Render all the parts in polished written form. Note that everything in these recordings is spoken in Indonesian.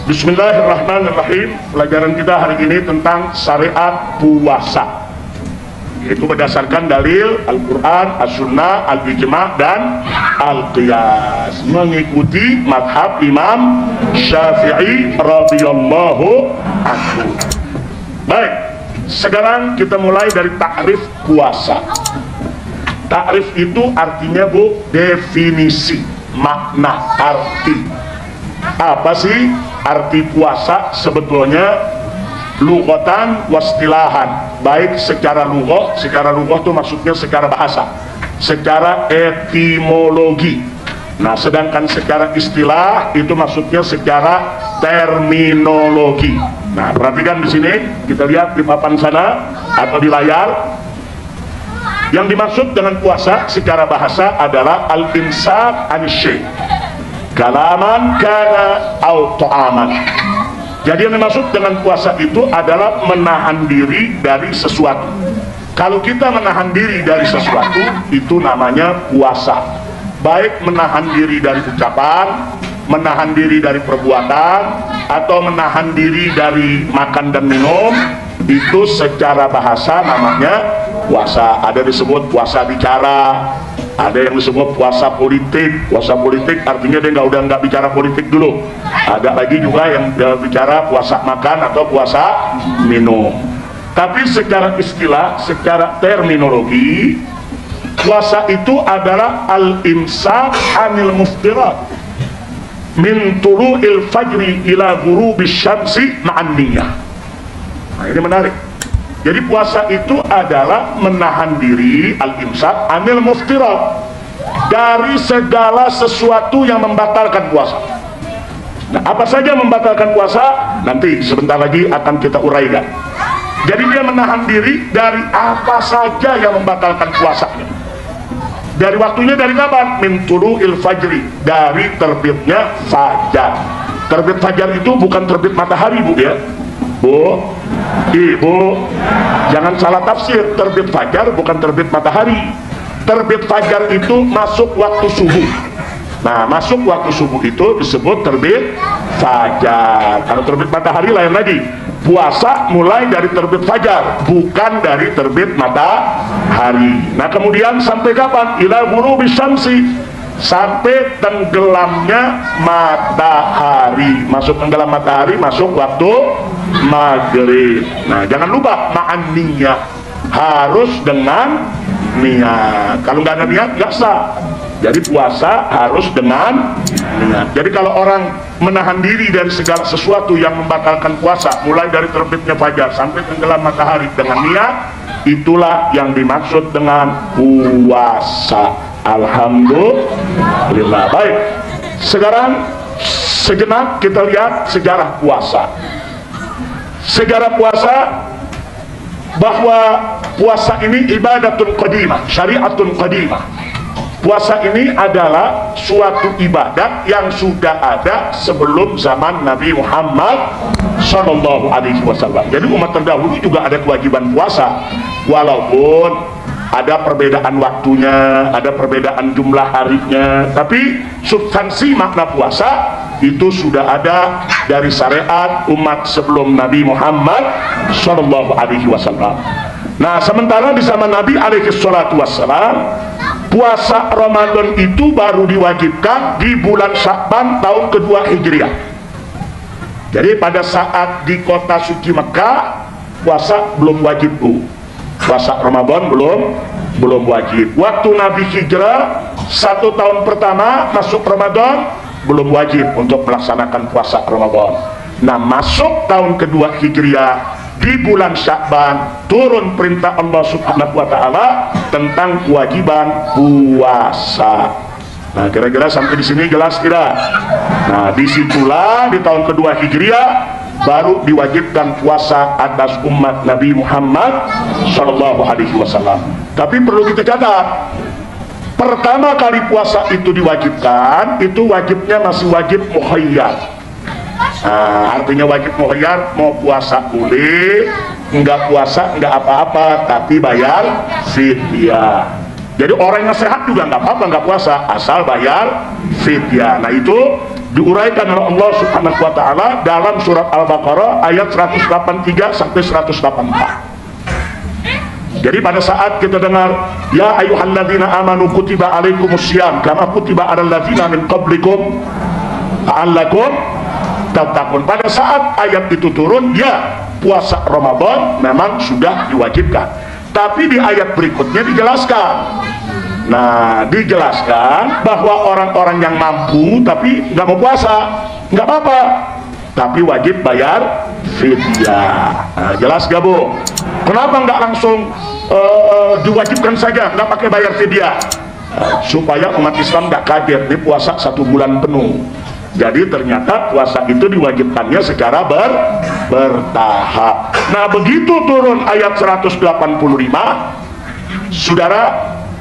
Bismillahirrahmanirrahim. Pelajaran kita hari ini tentang syariat puasa, yaitu berdasarkan dalil Al-Quran, As-Sunnah, Al-Ijma' dan Al-Qiyas, mengikuti madhab Imam Syafi'i radhiyallahu anhu. Baik, sekarang kita mulai dari takrif puasa. Takrif itu artinya, Bu, definisi, makna, arti. Apa sih arti puasa sebetulnya? Lughatan wastilahan, baik secara lughah itu maksudnya secara bahasa, secara etimologi. Nah, sedangkan secara istilah itu maksudnya secara terminologi. Nah, perhatikan di sini, kita lihat di papan sana atau di layar. Yang dimaksud dengan puasa secara bahasa adalah al-imsak an-syai', kalaman kana au ta'aman. Jadi yang dimaksud dengan puasa itu adalah menahan diri dari sesuatu. Kalau kita menahan diri dari sesuatu, itu namanya puasa. Baik menahan diri dari ucapan, menahan diri dari perbuatan, atau menahan diri dari makan dan minum, itu secara bahasa namanya puasa. Ada disebut puasa bicara, ada yang disebut puasa politik. Puasa politik artinya dia udah nggak bicara politik dulu. Ada lagi juga yang bicara puasa makan atau puasa minum. Tapi secara istilah, secara terminologi, puasa itu adalah al-imsak anil muftirat min tulu'il fajri ila ghurubis syamsi ma'an niyah. Nah, ini menarik. Jadi puasa itu adalah menahan diri, al-imsak anil muftirat, dari segala sesuatu yang membatalkan puasa. Nah, apa saja membatalkan puasa? Nanti sebentar lagi akan kita uraikan. Jadi dia menahan diri dari apa saja yang membatalkan puasanya. Dari waktunya dari kapan? Min tulu'il fajri, dari terbitnya fajar. Terbit fajar itu bukan terbit matahari, Bu, ya. Bu, Ibu, jangan salah tafsir. Terbit fajar bukan terbit matahari. Terbit fajar itu masuk waktu subuh. Nah, masuk waktu subuh itu disebut terbit fajar. Kalau terbit matahari lain lagi. Puasa mulai dari terbit fajar, bukan dari terbit matahari. Nah, kemudian sampai kapan? Ila ghurubis syamsi, sampai tenggelamnya matahari. Masuk tenggelam matahari, masuk waktu maghrib. Nah, jangan lupa ma'an niyah, harus dengan niat. Kalau nggak ada niat nggak sah. Jadi puasa harus dengan niat. Jadi kalau orang menahan diri dari segala sesuatu yang membatalkan puasa, mulai dari terbitnya fajar sampai tenggelam matahari dengan niat, itulah yang dimaksud dengan puasa. Alhamdulillah. Baik, sekarang sejenak kita lihat sejarah puasa. Sejarah puasa, bahwa puasa ini ibadatun qadimah, syariatun qadimah. Puasa ini adalah suatu ibadat yang sudah ada sebelum zaman Nabi Muhammad SAW. Jadi umat terdahulu juga ada kewajiban puasa, walaupun ada perbedaan waktunya, ada perbedaan jumlah harinya, tapi substansi makna puasa itu sudah ada dari syariat umat sebelum Nabi Muhammad SAW. Nah, sementara di zaman Nabi SAW, puasa Ramadan itu baru diwajibkan di bulan Sya'ban tahun kedua Hijriah. Jadi pada saat di kota suci Mekah, puasa belum wajib, Bu. Puasa Ramadan belum wajib. Waktu Nabi hijrah 1 tahun pertama masuk Ramadan, belum wajib untuk melaksanakan puasa Ramadan. Nah, masuk tahun kedua Hijriah di bulan Sya'ban, turun perintah Allah Subhanahu wa Ta'ala tentang kewajiban puasa. Nah, kira-kira sampai di sini jelas tidak? Nah, disitulah di tahun kedua Hijriah baru diwajibkan puasa atas umat Nabi Muhammad SAW. Tapi perlu kita catat, pertama kali puasa itu diwajibkan, itu wajibnya masih wajib mukhayyar. Nah, artinya wajib mukhayyar, mau puasa boleh, enggak puasa enggak apa-apa, tapi bayar fidyah. Jadi orang yang sehat juga enggak apa-apa enggak puasa, asal bayar fidyah. Nah, itu diuraikan oleh Allah Subhanahu wa taala dalam surat Al-Baqarah ayat 183 sampai 184. Jadi pada saat kita dengar ya ayyuhalladzina amanu kutiba alaikumusiyam kama kutiba alal ladzina min qablikum la'allakum tattaqun. Pada saat ayat itu turun, ya puasa Ramadan memang sudah diwajibkan. Tapi di ayat berikutnya dijelaskan. Nah, dijelaskan bahwa orang-orang yang mampu tapi nggak mau puasa, nggak apa-apa, tapi wajib bayar fidyah. Nah, jelas gak Bu? Kenapa nggak langsung diwajibkan saja, nggak pakai bayar fidyah? Supaya umat Islam nggak kaget, ini puasa 1 bulan penuh. Jadi ternyata puasa itu diwajibkannya secara bertahap. Nah, begitu turun ayat 185, saudara,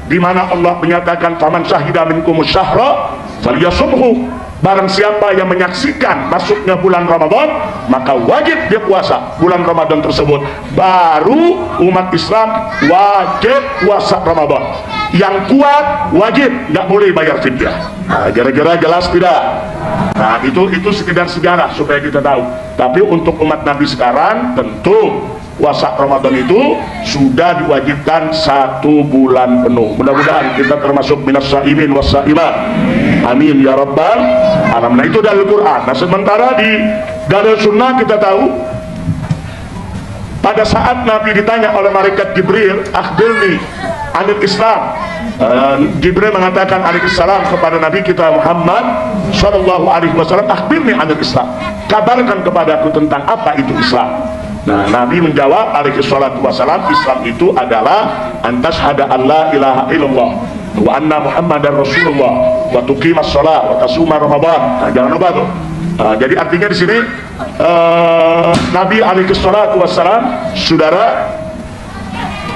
di mana Allah menyatakan faman syahida minkumus syahra falyasumhu, barang siapa yang menyaksikan masuknya bulan Ramadan maka wajib dia puasa bulan Ramadan tersebut. Baru umat Islam wajib puasa Ramadan. Yang kuat wajib, nggak boleh bayar fidyah. Nah, kira-kira jelas tidak? Nah, itu sekedar sejarah supaya kita tahu. Tapi untuk umat Nabi sekarang tentu puasa Ramadan itu sudah diwajibkan 1 bulan penuh. Mudah-mudahan kita termasuk minas saimin was saimat. Amin ya rabbal alamin. Nah, itu dari Al-Quran. Nah, sementara di dalil sunnah kita tahu pada saat Nabi ditanya oleh malaikat Jibril, akhbirni anil Islam, Jibril mengatakan alaihissalam kepada Nabi kita Muhammad sallallahu alaihi wasallam, akhbirni anil Islam, kabarkan kepadaku tentang apa itu Islam. Nah, Nabi menjawab alaihi salatu wasallam, Islam itu adalah antas hada Allah ilaha illallah wa anna muhammadar rasulullah wa tuqimas shalah wa tasuma ramadan. Nah, jangan lupa tuh. Jadi artinya di sini Nabi alaihi salatu wasallam, saudara,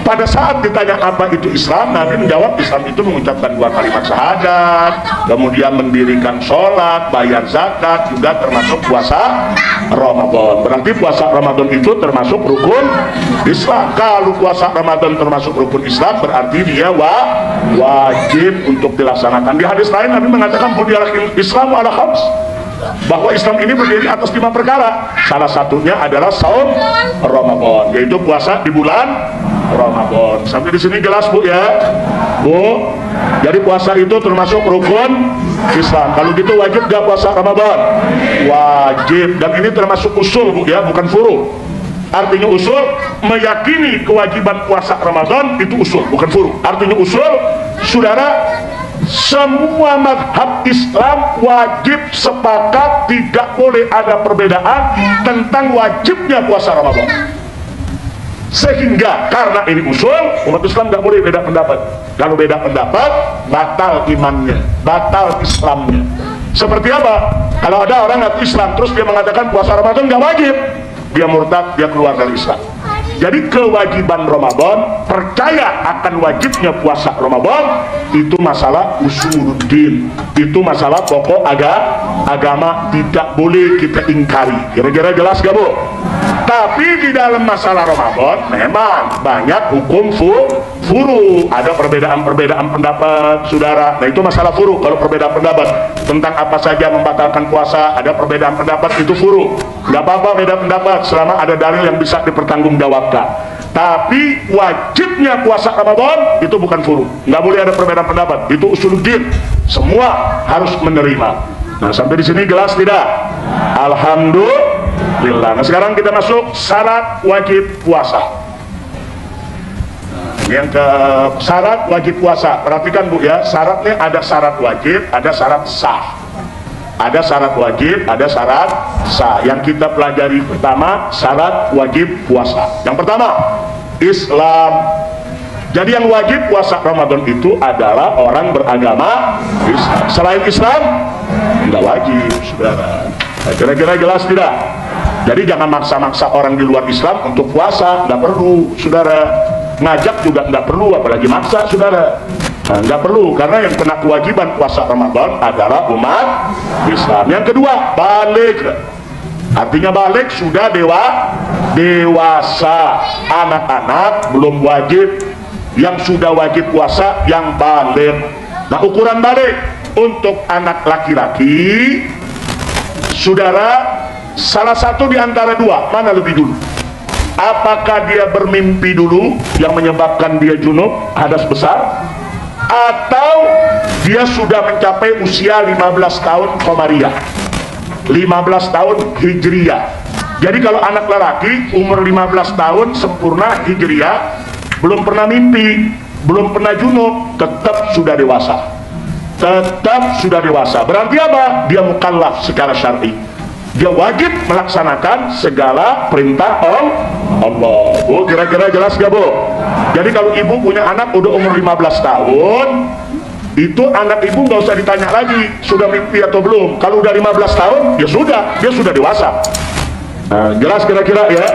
pada saat ditanya apa itu Islam, Nabi menjawab Islam itu mengucapkan 2 kalimat syahadat, kemudian mendirikan sholat, bayar zakat, juga termasuk puasa Ramadan. Berarti puasa Ramadan itu termasuk rukun Islam. Kalau puasa Ramadan termasuk rukun Islam, berarti dia wajib untuk dilaksanakan. Di hadis lain Nabi mengatakan buniyal Islam ala khams, bahwa Islam ini berdiri atas 5 perkara. Salah satunya adalah saum Ramadan, yaitu puasa di bulan Ramadan. Sampai di sini jelas Bu ya, Bu. Jadi puasa itu termasuk rukun Islam. Kalau gitu wajib gak puasa Ramadan? Wajib. Dan ini termasuk usul Bu ya, bukan furu. Artinya usul, meyakini kewajiban puasa Ramadan itu usul, bukan furu. Artinya usul, saudara, semua mazhab Islam wajib sepakat, tidak boleh ada perbedaan tentang wajibnya puasa Ramadan. Sehingga karena ini usul, umat Islam nggak boleh beda pendapat. Kalau beda pendapat, batal imannya, batal Islamnya. Seperti apa? Kalau ada orang ngaku Islam terus dia mengatakan puasa Ramadan nggak wajib, dia murtad, dia keluar dari Islam. Jadi kewajiban Ramadan, percaya akan wajibnya puasa Ramadan, itu masalah usuluddin, itu masalah pokok agama, tidak boleh kita ingkari. Kira-kira jelas gak Bu? Tapi di dalam masalah Ramadan memang banyak hukum furu, ada perbedaan pendapat, saudara. Nah, itu masalah furu. Kalau perbedaan pendapat tentang apa saja membatalkan puasa, ada perbedaan pendapat, itu furu. Nggak apa-apa beda pendapat selama ada dalil yang bisa dipertanggungjawabkan. Tapi wajibnya puasa Ramadan itu bukan furu, nggak boleh ada perbedaan pendapat, itu usuluddin, semua harus menerima. Nah, sampai di sini jelas tidak? Alhamdulillah. Nah, sekarang kita masuk syarat wajib puasa. Yang ke syarat wajib puasa, perhatikan Bu ya, syaratnya ada syarat wajib, ada syarat sah. Ada syarat wajib, ada syarat sah. Yang kita pelajari pertama, syarat wajib puasa. Yang pertama, Islam. Jadi yang wajib puasa Ramadan itu adalah orang beragama Islam. Selain Islam, nggak wajib, saudara. Nah, kira-kira jelas tidak? Jadi jangan maksa-maksa orang di luar Islam untuk puasa, nggak perlu, saudara. Ngajak juga nggak perlu, apalagi maksa, saudara. Nah, nggak perlu, karena yang kena kewajiban puasa Ramadan adalah umat Islam. Yang kedua, balik. Artinya balik sudah dewasa. Anak-anak belum wajib. Yang sudah wajib puasa yang balik. Nah, ukuran balik untuk anak laki-laki saudara, salah satu di antara dua, mana lebih dulu? Apakah dia bermimpi dulu yang menyebabkan dia junub, hadas besar, atau dia sudah mencapai usia 15 tahun Qamariyah, 15 tahun Hijriyah? Jadi kalau anak lelaki umur 15 tahun sempurna Hijriyah, belum pernah mimpi, belum pernah junub, tetap sudah dewasa. Tetap sudah dewasa. Berarti apa? Dia mukallaf secara syar'i. Dia wajib melaksanakan segala perintah Allah. Oh, kira-kira jelas gak, Bu? Jadi kalau ibu punya anak udah umur 15 tahun, itu anak ibu nggak usah ditanya lagi sudah mimpi atau belum. Kalau udah 15 tahun, ya sudah, dia sudah dewasa. Nah, jelas kira-kira ya.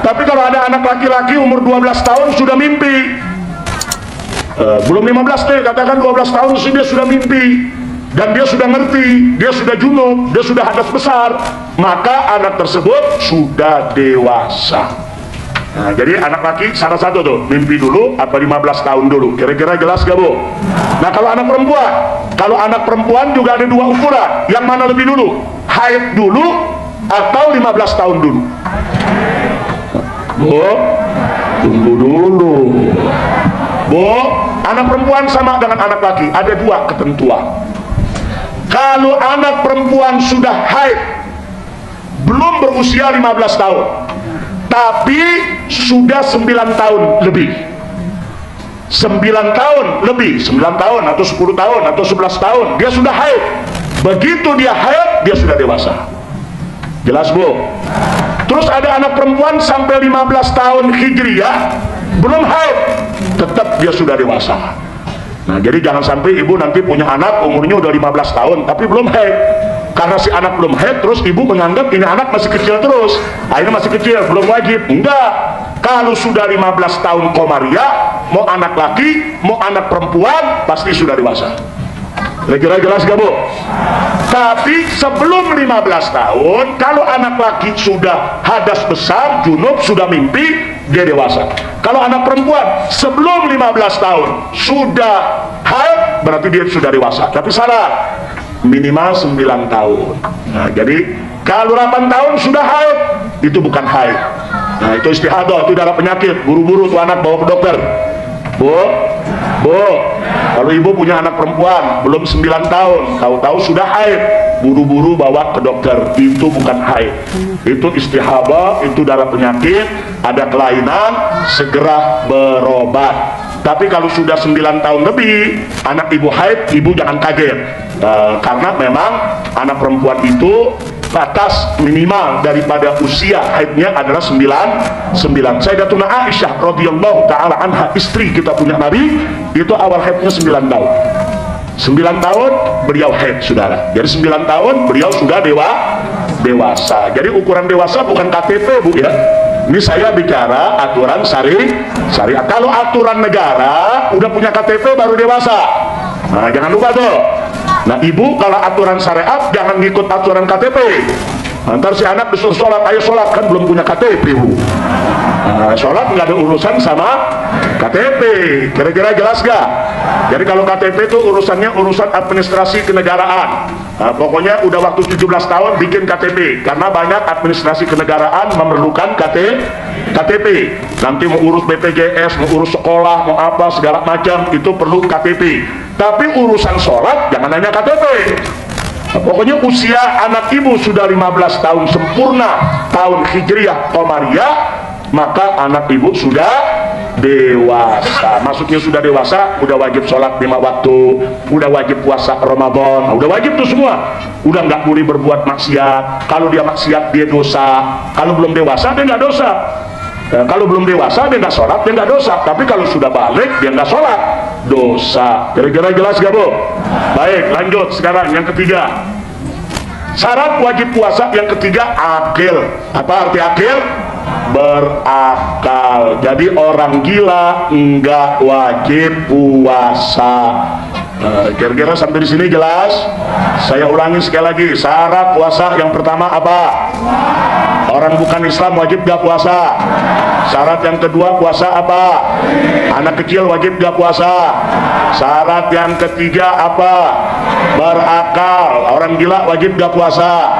Tapi kalau ada anak laki-laki umur 12 tahun sudah mimpi, belum 15 deh, katakan 12 tahun sih dia sudah mimpi, dan dia sudah ngerti, dia sudah junub, dia sudah hadas besar, maka anak tersebut sudah dewasa. Nah, jadi anak laki salah satu tuh, mimpi dulu apa 15 tahun dulu, kira-kira jelas gak, Bu? Nah, kalau anak perempuan juga ada dua ukuran, yang mana lebih dulu? Haid dulu atau 15 tahun dulu? Bu, tunggu dulu, Bu. Anak perempuan sama dengan anak laki, ada dua ketentuan. Kalau anak perempuan sudah haid, belum berusia 15 tahun, tapi sudah 9 tahun lebih, 9 tahun lebih, 9 tahun atau 10 tahun atau 11 tahun, dia sudah haid. Begitu dia haid, dia sudah dewasa. Jelas, Bu? Terus ada anak perempuan sampai 15 tahun Hijriyah, belum haid, tetap dia sudah dewasa. Nah, jadi jangan sampai ibu nanti punya anak umurnya udah 15 tahun tapi belum haid. Karena si anak belum haid, terus ibu menganggap ini anak masih kecil terus, akhirnya masih kecil, belum wajib. Enggak, kalau sudah 15 tahun Qamariyah, mau anak laki mau anak perempuan pasti sudah dewasa. Kira-kira jelas gak, Bu? Tapi sebelum 15 tahun, kalau anak laki sudah hadas besar, junub, sudah mimpi, dia dewasa. Kalau anak perempuan sebelum 15 tahun sudah haid, berarti dia sudah dewasa. Tapi salah, minimal 9 tahun. Nah, jadi kalau 8 tahun sudah haid, itu bukan haid. Nah, itu istihadah, itu darah penyakit. Buru-buru tuh anak bawa ke dokter. Bu, kalau ibu punya anak perempuan belum 9 tahun, tahu-tahu sudah haid, buru-buru bawa ke dokter. Itu bukan haid, itu istihabah, itu darah penyakit, ada kelainan, segera berobat. Tapi kalau sudah 9 tahun lebih anak ibu haid, ibu jangan kaget, karena memang anak perempuan itu batas minimal daripada usia haidnya adalah 9. Sayyidatuna Aisyah radhiyallahu taala anha, istri kita punya Nabi, itu awal haidnya 9 tahun. 9 tahun beliau haid, saudara. Jadi 9 tahun beliau sudah dewasa. Jadi ukuran dewasa bukan KTP, Bu, ya. Ini saya bicara aturan syariat. Kalau aturan negara udah punya KTP baru dewasa. Nah, jangan lupa tuh. Nah, ibu kalau aturan syariat jangan ngikut aturan KTP. Ntar si anak disuruh sholat, ayo sholat, kan belum punya KTP, Bu. Nah, sholat nggak ada urusan sama KTP. Kira-kira jelas gak? Jadi kalau KTP itu urusannya urusan administrasi kenegaraan. Nah, pokoknya udah waktu 17 tahun bikin KTP, karena banyak administrasi kenegaraan memerlukan KTP. Nanti mau urus BPJS, mau urus sekolah, mau apa segala macam, itu perlu KTP. Tapi urusan sholat jangan hanya KTP. Nah, pokoknya usia anak ibu sudah 15 tahun sempurna tahun Hijriyah Qamariyah, maka anak ibu sudah dewasa. Maksudnya sudah dewasa, udah wajib sholat 5 waktu, udah wajib puasa Ramadan, udah wajib tuh semua. Udah nggak boleh berbuat maksiat. Kalau dia maksiat dia dosa. Kalau belum dewasa dia nggak dosa. Kalau belum dewasa dia nggak sholat, dia nggak dosa. Tapi kalau sudah balik dia nggak sholat, dosa. Kira-kira jelas gak, Bu? Baik, lanjut sekarang yang ketiga. Syarat wajib puasa yang ketiga, akil. Apa arti akil? Berakal. Jadi orang gila enggak wajib puasa. Kira-kira sampai di sini jelas? Saya ulangi sekali lagi, syarat puasa yang pertama apa? Orang bukan Islam wajib gak puasa? Syarat yang kedua puasa apa? Anak kecil wajib gak puasa? Syarat yang ketiga apa? Berakal. Orang gila wajib gak puasa?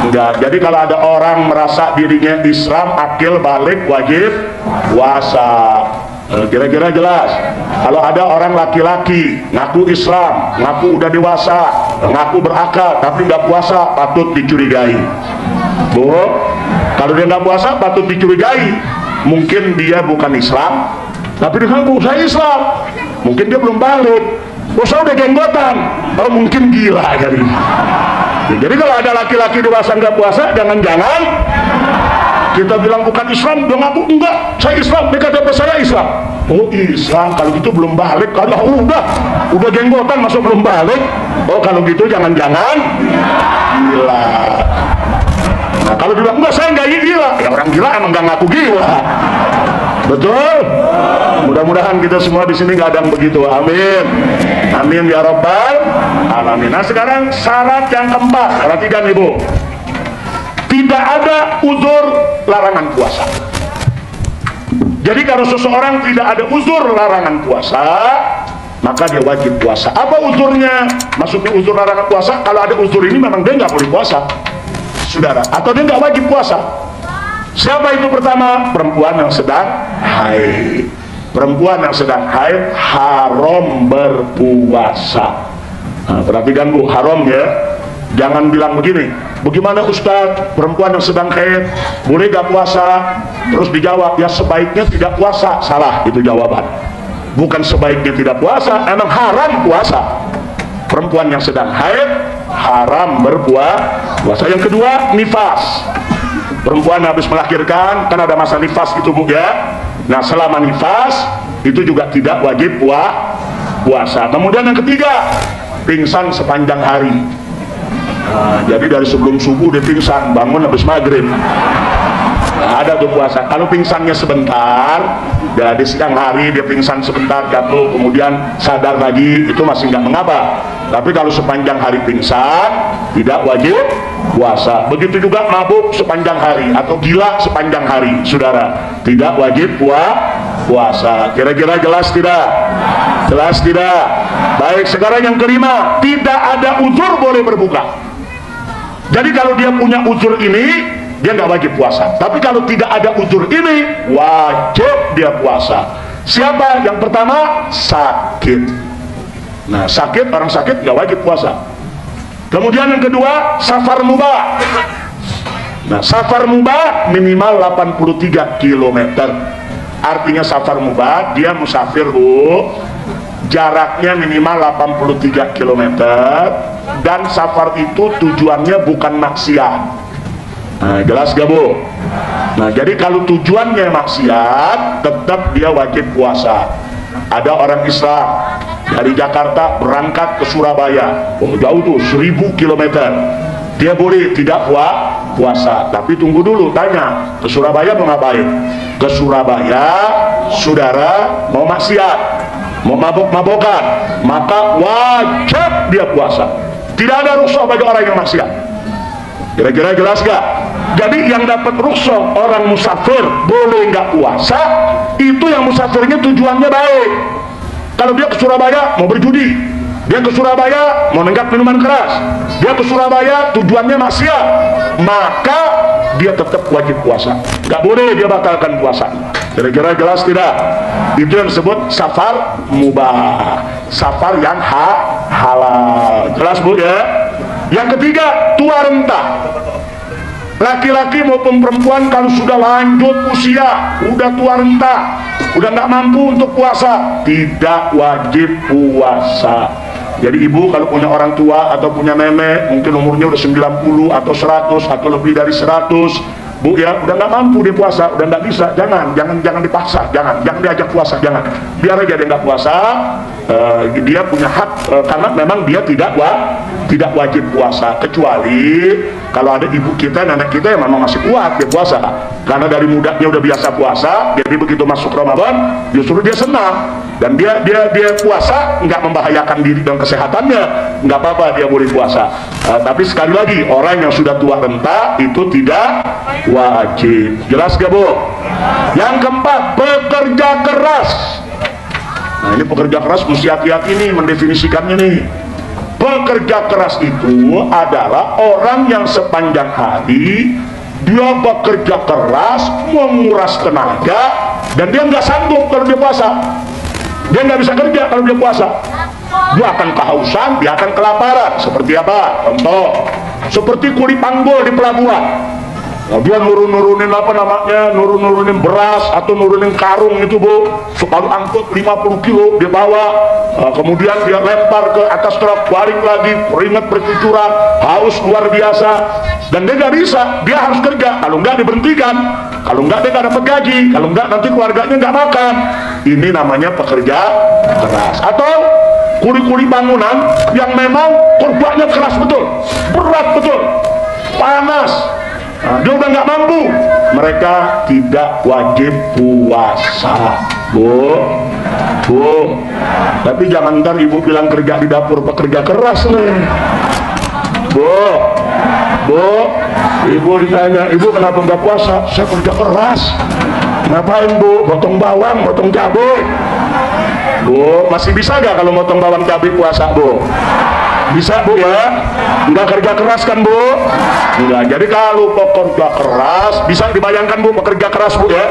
Enggak. Jadi kalau ada orang merasa dirinya Islam, akil balik, wajib puasa. Kira-kira jelas? Kalau ada orang laki-laki ngaku Islam, ngaku udah dewasa, ngaku berakal, tapi nggak puasa, patut dicurigai. Bu, kalau dia nggak puasa, patut dicurigai. Mungkin dia bukan Islam, tapi dia ngaku saya Islam. Mungkin dia belum balik. Oh, saya udah jenggotan. Oh, mungkin gila jadi. Jadi kalau ada laki-laki dewasa nggak puasa, jangan-jangan kita bilang bukan Islam, dia ngaku enggak, saya Islam, dia kata saya Islam. Oh Islam, kalau gitu belum balik. Kalau udah jenggotan masuk belum balik. Oh kalau gitu jangan-jangan gila. Nah kalau bilang enggak, saya enggak gila, ya orang gila emang enggak ngaku gila. Betul? Mudah-mudahan kita semua di sini nggak ada yang begitu. Amin. Amin ya Rabbal Alamin. Nah sekarang syarat yang keempat, perhatikan Ibu. Tidak ada uzur larangan puasa. Jadi kalau seseorang tidak ada uzur larangan puasa, maka dia wajib puasa. Apa uzurnya? Maksudnya uzur larangan puasa, kalau ada uzur ini memang dia nggak boleh puasa, saudara. Atau dia nggak wajib puasa. Siapa itu pertama? Perempuan yang sedang haid. Perempuan yang sedang haid haram berpuasa. Nah, perhatikan Bu, haram ya. Jangan bilang begini, bagaimana Ustadz, perempuan yang sedang haid boleh gak puasa? Terus dijawab, ya sebaiknya tidak puasa. Salah itu jawaban. Bukan sebaiknya tidak puasa, emang haram puasa. Perempuan yang sedang haid haram berpuasa. Yang kedua, nifas. Perempuan habis melahirkan, kan ada masa nifas itu Bu ya. Nah selama nifas itu juga tidak wajib puasa. Kemudian yang ketiga, pingsan sepanjang hari. Nah, jadi dari sebelum subuh dia pingsan, bangun habis maghrib. Nah, ada tuh puasa. Kalau pingsannya sebentar, dari siang hari dia pingsan sebentar, jatuh, kemudian sadar lagi, itu masih nggak mengapa. Tapi kalau sepanjang hari pingsan, tidak wajib puasa. Begitu juga mabuk sepanjang hari atau gila sepanjang hari, saudara, tidak wajib puasa. Kira-kira jelas tidak? Jelas tidak? Baik, sekarang yang kelima, tidak ada uzur boleh berbuka. Jadi kalau dia punya uzur ini, dia nggak wajib puasa. Tapi kalau tidak ada uzur ini, wajib dia puasa. Siapa? Yang pertama, sakit. Nah, sakit, orang sakit nggak wajib puasa. Kemudian yang kedua, safar mubah. Nah, safar mubah minimal 83 km. Artinya safar mubah, dia musafir Bu, jaraknya minimal 83 km, dan safar itu tujuannya bukan maksiat. Nah, jelas gak Bu? Nah, jadi kalau tujuannya maksiat, tetap dia wajib puasa. Ada orang Islam dari Jakarta berangkat ke Surabaya, jauh tuh 1000 km, dia boleh tidak puasa. Tapi tunggu dulu, tanya, ke Surabaya mau ngapain? Ke Surabaya, saudara mau maksiat, mau mabok-mabokan, maka wajib dia puasa. Tidak ada rukhsah bagi orang yang maksiat. Kira-kira jelas gak? Jadi yang dapat rukhsah orang musafir boleh nggak puasa, itu yang musafirnya tujuannya baik. Kalau dia ke Surabaya mau berjudi, dia ke Surabaya mau nenggak minuman keras, dia ke Surabaya tujuannya maksiat, maka dia tetap wajib puasa. Nggak boleh dia batalkan puasa. Kira-kira jelas tidak? Itu yang disebut safar mubah, safar yang halal. Jelas Bu ya? Yang ketiga, tua renta. Laki-laki maupun perempuan kalau sudah lanjut usia, udah tua renta, udah nggak mampu untuk puasa, tidak wajib puasa. Jadi ibu kalau punya orang tua atau punya nenek, mungkin umurnya udah 90 atau 100 atau lebih dari 100, Bu ya, udah nggak mampu dia puasa, udah nggak bisa, jangan dipaksa, jangan diajak puasa, jangan, biar aja dia nggak puasa. dia punya hak, karena memang dia tidak wajib puasa, kecuali kalau ada ibu kita, nenek kita yang memang masih kuat dia puasa, karena dari mudanya udah biasa puasa, jadi begitu masuk Ramadan justru dia senang, dan dia puasa nggak membahayakan diri dan kesehatannya, nggak apa-apa, dia boleh puasa. Tapi sekali lagi, orang yang sudah tua renta itu tidak wajib. Jelas gak, Bu? Yang keempat, pekerja keras. Nah, ini pekerja keras mesti hati-hati nih mendefinisikannya nih. Pekerja keras itu adalah orang yang sepanjang hari dia bekerja keras, menguras tenaga, dan dia nggak sanggup kalau dia puasa. Dia nggak bisa kerja kalau dia puasa. Dia akan kehausan, dia akan kelaparan. Seperti apa? Contoh, seperti kuli panggul di pelabuhan. Nah, dia nurunin nurunin beras atau nurunin karung itu, Bu, sekali angkut 50 kilo dia bawa, kemudian dia lempar ke atas truk, balik lagi, keringat bercucuran, haus luar biasa, dan dia nggak bisa, dia harus kerja, kalau nggak diberhentikan, kalau nggak dia nggak dapat gaji, kalau nggak nanti keluarganya nggak makan. Ini namanya pekerja keras. Atau kuli-kuli bangunan yang memang kerjanya keras betul, berat betul, panas. Nah, dia udah nggak mampu, mereka tidak wajib puasa, Bu. Tapi jangan ntar ibu bilang kerja di dapur pekerja keras nih, Bu. Ibu ditanya, ibu kenapa nggak puasa? Saya kerja keras. Ngapain, Bu? Potong bawang, potong cabai. Bu, masih bisa nggak kalau motong bawang cabai puasa, Bu? Bisa, Bu, ya? Nggak kerja keras kan, Bu? Enggak. Jadi kalau pekerja keras, bisa dibayangkan, Bu, pekerja keras, Bu, ya?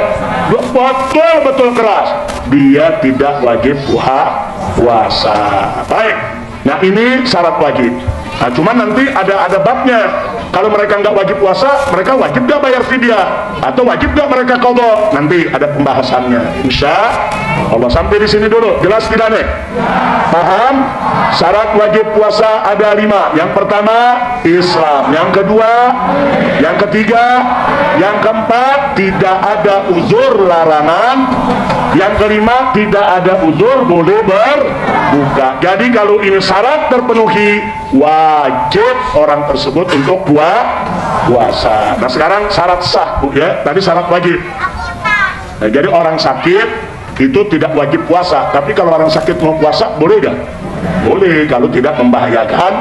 Dia betul-betul keras, dia tidak wajib puasa. Baik, nah ini syarat wajib. Nah, cuman nanti ada babnya. Kalau mereka nggak wajib puasa, mereka wajib nggak bayar fidyah, atau wajib nggak mereka qadha? Nanti ada pembahasannya. Insya Allah. Sampai di sini dulu. Jelas tidak nih? Paham? Syarat wajib puasa ada 5. Yang pertama, Islam. Yang kedua, yang ketiga, yang keempat, tidak ada uzur larangan. Yang kelima, tidak ada uzur boleh berbuka. Jadi kalau ini syarat terpenuhi, wajib orang tersebut untuk puasa. Nah, sekarang syarat sah, Bu, ya. Tadi syarat wajib. Nah, jadi orang sakit itu tidak wajib puasa, tapi kalau orang sakit mau puasa boleh gak? Boleh, kalau tidak membahayakan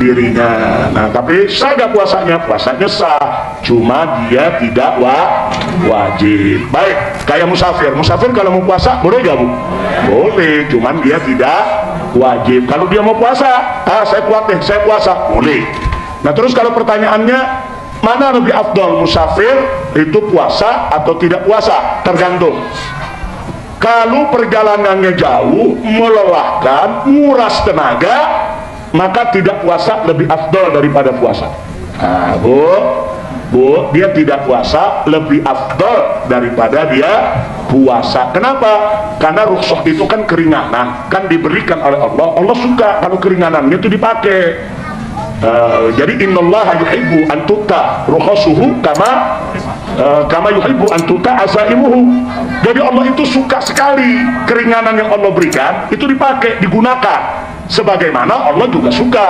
dirinya. Nah, tapi sah gak puasanya? Puasanya sah, cuma dia tidak wajib. Baik, kayak musafir kalau mau puasa boleh gak, Bu? Boleh, cuman dia tidak wajib. Kalau dia mau puasa, saya kuat deh, saya puasa, boleh. Nah, terus kalau pertanyaannya, mana lebih afdal, musafir itu puasa atau tidak puasa? Tergantung. Kalau perjalanannya jauh, melelahkan, nguras tenaga, maka tidak puasa lebih afdal daripada puasa. Nah, Bu, dia tidak puasa lebih afdal daripada dia puasa. Kenapa? Karena rukhsah itu kan keringanan, kan diberikan oleh Allah. Allah suka kalau keringanannya itu dipakai. Jadi innallaha yuhibbu an tu'ta rukhasuhu kama yuhibbu an tu'ta azaimuhu. Jadi Allah itu suka sekali keringanan yang Allah berikan itu dipakai, digunakan. Sebagaimana Allah juga suka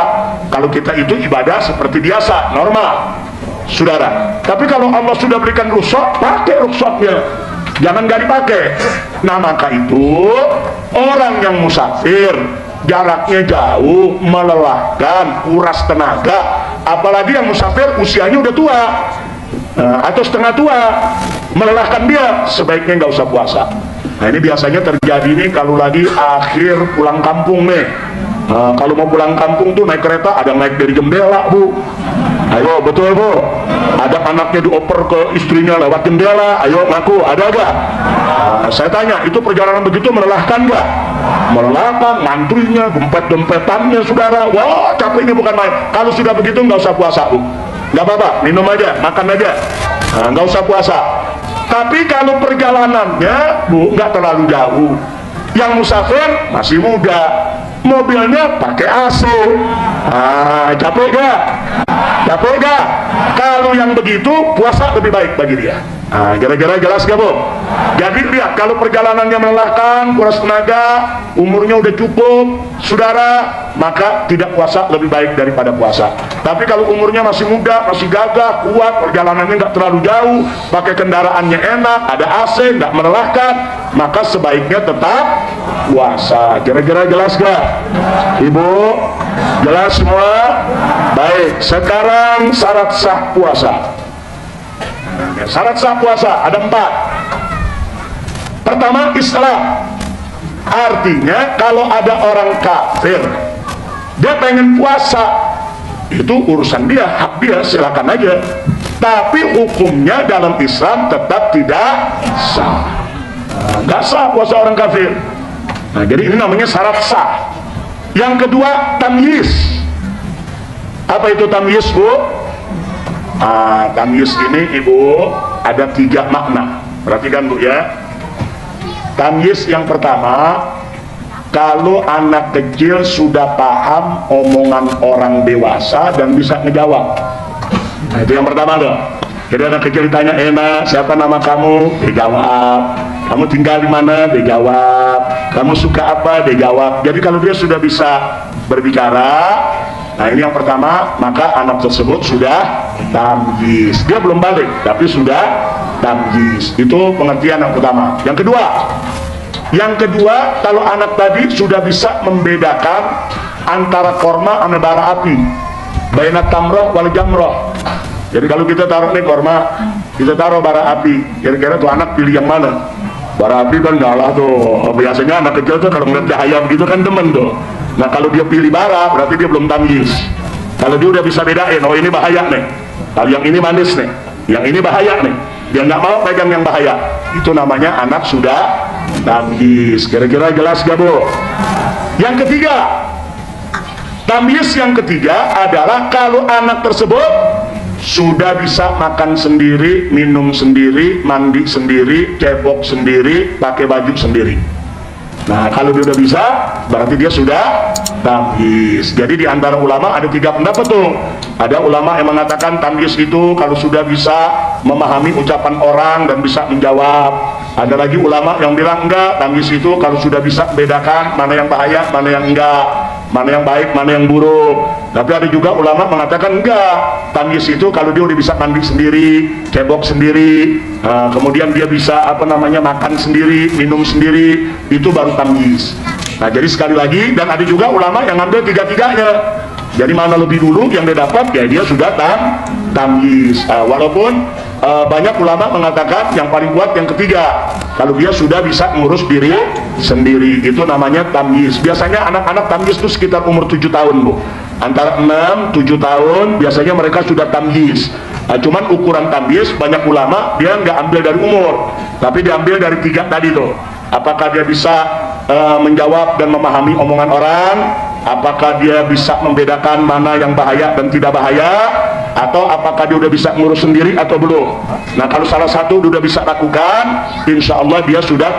kalau kita itu ibadah seperti biasa, normal, saudara. Tapi kalau Allah sudah berikan rukhsah, pakai rukhsahnya, jangan nggak dipakai. Nah, maka itu orang yang musafir, jaraknya jauh, melelahkan, kuras tenaga, apalagi yang musafir usianya udah tua, atau setengah tua, melelahkan dia, sebaiknya nggak usah puasa. Nah, ini biasanya terjadi nih kalau lagi akhir pulang kampung nih. Kalau mau pulang kampung tuh naik kereta, ada naik dari jendela, Bu. Ayo, betul, Bu. Ada anaknya dioper ke istrinya lewat jendela, ayo ngaku, ada gak? Saya tanya, itu perjalanan begitu melelahkan gak? Melelahkan, ngantrinya, dompet-dompetannya, saudara. Wah, capeknya bukan main. Kalau sudah begitu nggak usah puasa, Bu. Nggak apa-apa, minum aja, makan aja, nggak usah puasa. Tapi kalau perjalanannya, Bu, nggak terlalu jauh, yang musafir masih muda, mobilnya pakai AC, capek gak? Capek gak? Kalau yang begitu, puasa lebih baik bagi dia. Kira-kira jelas gak, Bu? Jadi lihat, kalau perjalanannya melelahkan, kuras tenaga, umurnya udah cukup, saudara, maka tidak puasa lebih baik daripada puasa. Tapi kalau umurnya masih muda, masih gagah, kuat, perjalanannya nggak terlalu jauh, pakai kendaraannya enak, ada AC, nggak melelahkan, maka sebaiknya tetap puasa. Kira-kira jelas gak? Ibu, jelas semua? Baik, sekarang syarat sah puasa. Syarat sah puasa ada 4. Pertama, Islam. Artinya kalau ada orang kafir, dia pengen puasa, itu urusan dia, hak dia, silakan aja. Tapi hukumnya dalam Islam tetap tidak sah. Nggak sah puasa orang kafir. Nah, jadi ini namanya syarat sah. Yang kedua, tamyiz. Apa itu tamyiz, Bu? Tamyiz ini, Ibu, ada 3 makna. Perhatikan, Bu, ya. Tamyiz yang pertama, kalau anak kecil sudah paham omongan orang dewasa dan bisa ngejawab. Nah, itu yang pertama tuh. Jadi anak kecil ditanya, enak, siapa nama kamu? Dijawab. Kamu tinggal di mana? Dijawab. Kamu suka apa? Dijawab. Jadi kalau dia sudah bisa berbicara, nah ini yang pertama, maka anak tersebut sudah tamyiz. Dia belum balik, tapi sudah tamyiz. Itu pengertian yang pertama. Yang kedua, kalau anak tadi sudah bisa membedakan antara korma sama bara api, bainat tamroh wal jamroh. Jadi kalau kita taruh nih korma, kita taruh bara api, kira-kira tuh anak pilih yang mana? Bara api kan ngalah tuh. Biasanya anak kecil tuh kalau ngeliat cahaya begitu kan demen tuh. Nah kalau dia pilih bara, berarti dia belum tamyiz. Kalau dia udah bisa bedain, oh ini bahaya nih, kalau yang ini manis nih, yang ini bahaya nih, dia nggak mau pegang yang bahaya, itu namanya anak sudah tamyiz. Kira-kira jelas gak, Bu? Yang ketiga, tamyiz yang ketiga adalah kalau anak tersebut sudah bisa makan sendiri, minum sendiri, mandi sendiri, cebok sendiri, pakai baju sendiri. Nah kalau dia udah bisa, berarti dia sudah tamyiz. Jadi di antara ulama ada 3 pendapat tuh. Ada ulama yang mengatakan tamyiz itu kalau sudah bisa memahami ucapan orang dan bisa menjawab. Ada lagi ulama yang bilang enggak, tamyiz itu kalau sudah bisa bedakan mana yang bahaya, mana yang enggak, mana yang baik, mana yang buruk. Tapi ada juga ulama mengatakan enggak, tamyiz itu kalau dia udah bisa mandi sendiri, cebok sendiri, kemudian dia bisa makan sendiri, minum sendiri, itu baru tamyiz. Nah jadi sekali lagi, dan ada juga ulama yang ngambil 3-3-nya. Jadi mana lebih dulu yang dia dapat, ya dia sudah tamyiz. Walaupun banyak ulama mengatakan yang paling kuat yang ketiga, kalau dia sudah bisa ngurus diri sendiri, itu namanya tamyiz. Biasanya anak-anak tamyiz itu sekitar umur 7 tahun, Bu. Antara 6-7 tahun biasanya mereka sudah tamyiz. Cuman ukuran tamyiz banyak ulama dia nggak ambil dari umur, tapi diambil dari 3 tadi tuh. Apakah dia bisa menjawab dan memahami omongan orang, apakah dia bisa membedakan mana yang bahaya dan tidak bahaya, atau apakah dia udah bisa ngurus sendiri atau belum. Nah kalau salah satu udah bisa lakukan, insya Allah dia sudah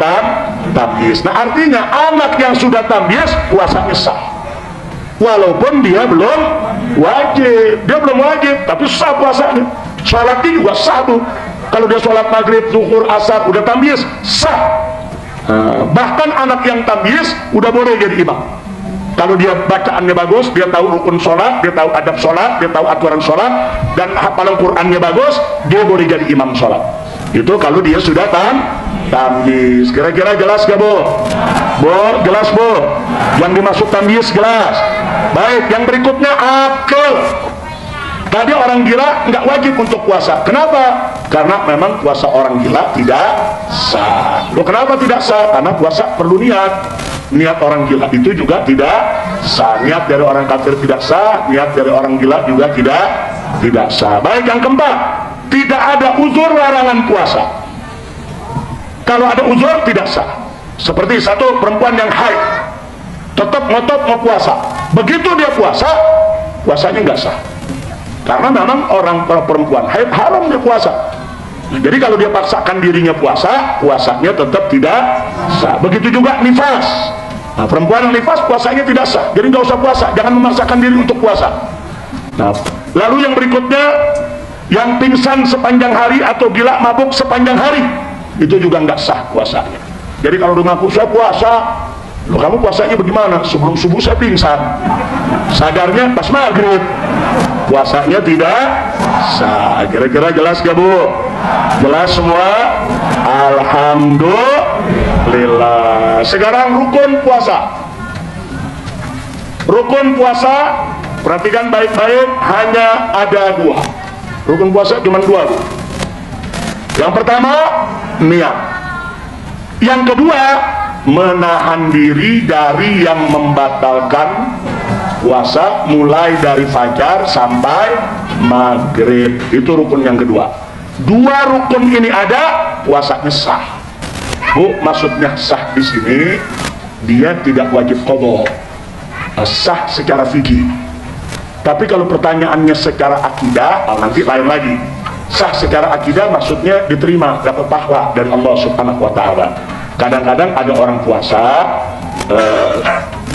tamyiz. Nah artinya anak yang sudah tamyiz puasanya sah, walaupun dia belum wajib. Dia belum wajib tapi sah puasanya. Sholatnya juga sah tuh. Kalau dia sholat maghrib, zuhur, asar udah tamyiz, sah. Bahkan anak yang tamyiz udah boleh jadi imam. Kalau dia bacaannya bagus, dia tahu rukun sholat, dia tahu adab sholat, dia tahu aturan sholat, dan hafalan Qur'annya bagus, dia boleh jadi imam sholat. Itu kalau dia sudah tamyiz. Kira-kira jelas gak, Bu? Bu, jelas, Bu? Yang dimaksud tamyiz jelas. Baik, yang berikutnya akil. Tadi orang gila nggak wajib untuk puasa. Kenapa? Karena memang puasa orang gila tidak sah. Loh, kenapa tidak sah? Karena puasa perlu niat. Niat orang gila itu juga tidak sah. Niat dari orang kafir tidak sah. Niat dari orang gila juga tidak sah. Baik, yang keempat, tidak ada uzur larangan puasa. Kalau ada uzur tidak sah. Seperti satu perempuan yang haid, tetap ngotot mau puasa. Begitu dia puasa, puasanya nggak sah. Karena memang orang perempuan haid haram dia puasa. Jadi kalau dia paksakan dirinya puasa, puasanya tetap tidak sah. Begitu juga nifas. Nah, perempuan yang nifas puasanya tidak sah. Jadi nggak usah puasa, jangan memaksakan diri untuk puasa. Nah, lalu yang berikutnya, yang pingsan sepanjang hari atau gila mabuk sepanjang hari. itu juga nggak sah puasanya. Jadi kalau dia ngaku saya puasa, loh kamu puasanya bagaimana? Sebelum subuh saya pingsan, sadarnya pas maghrib, puasanya tidak sah. Kira-kira jelas gak Bu? Jelas semua? Alhamdulillah. Sekarang rukun puasa. Rukun puasa, perhatikan baik-baik, hanya ada 2. Rukun puasa cuma 2 Bu. Yang pertama, niat. Yang kedua, menahan diri dari yang membatalkan puasa mulai dari fajar sampai maghrib. Itu rukun yang kedua. 2 rukun ini ada, puasanya sah. Bu, maksudnya sah di sini dia tidak wajib qadha, sah secara fikih. Tapi kalau pertanyaannya secara akidah, nanti lain lagi. Sah secara akidah maksudnya diterima, dapat pahala dari Allah Subhanahu wa Ta'ala. Kadang-kadang ada orang puasa,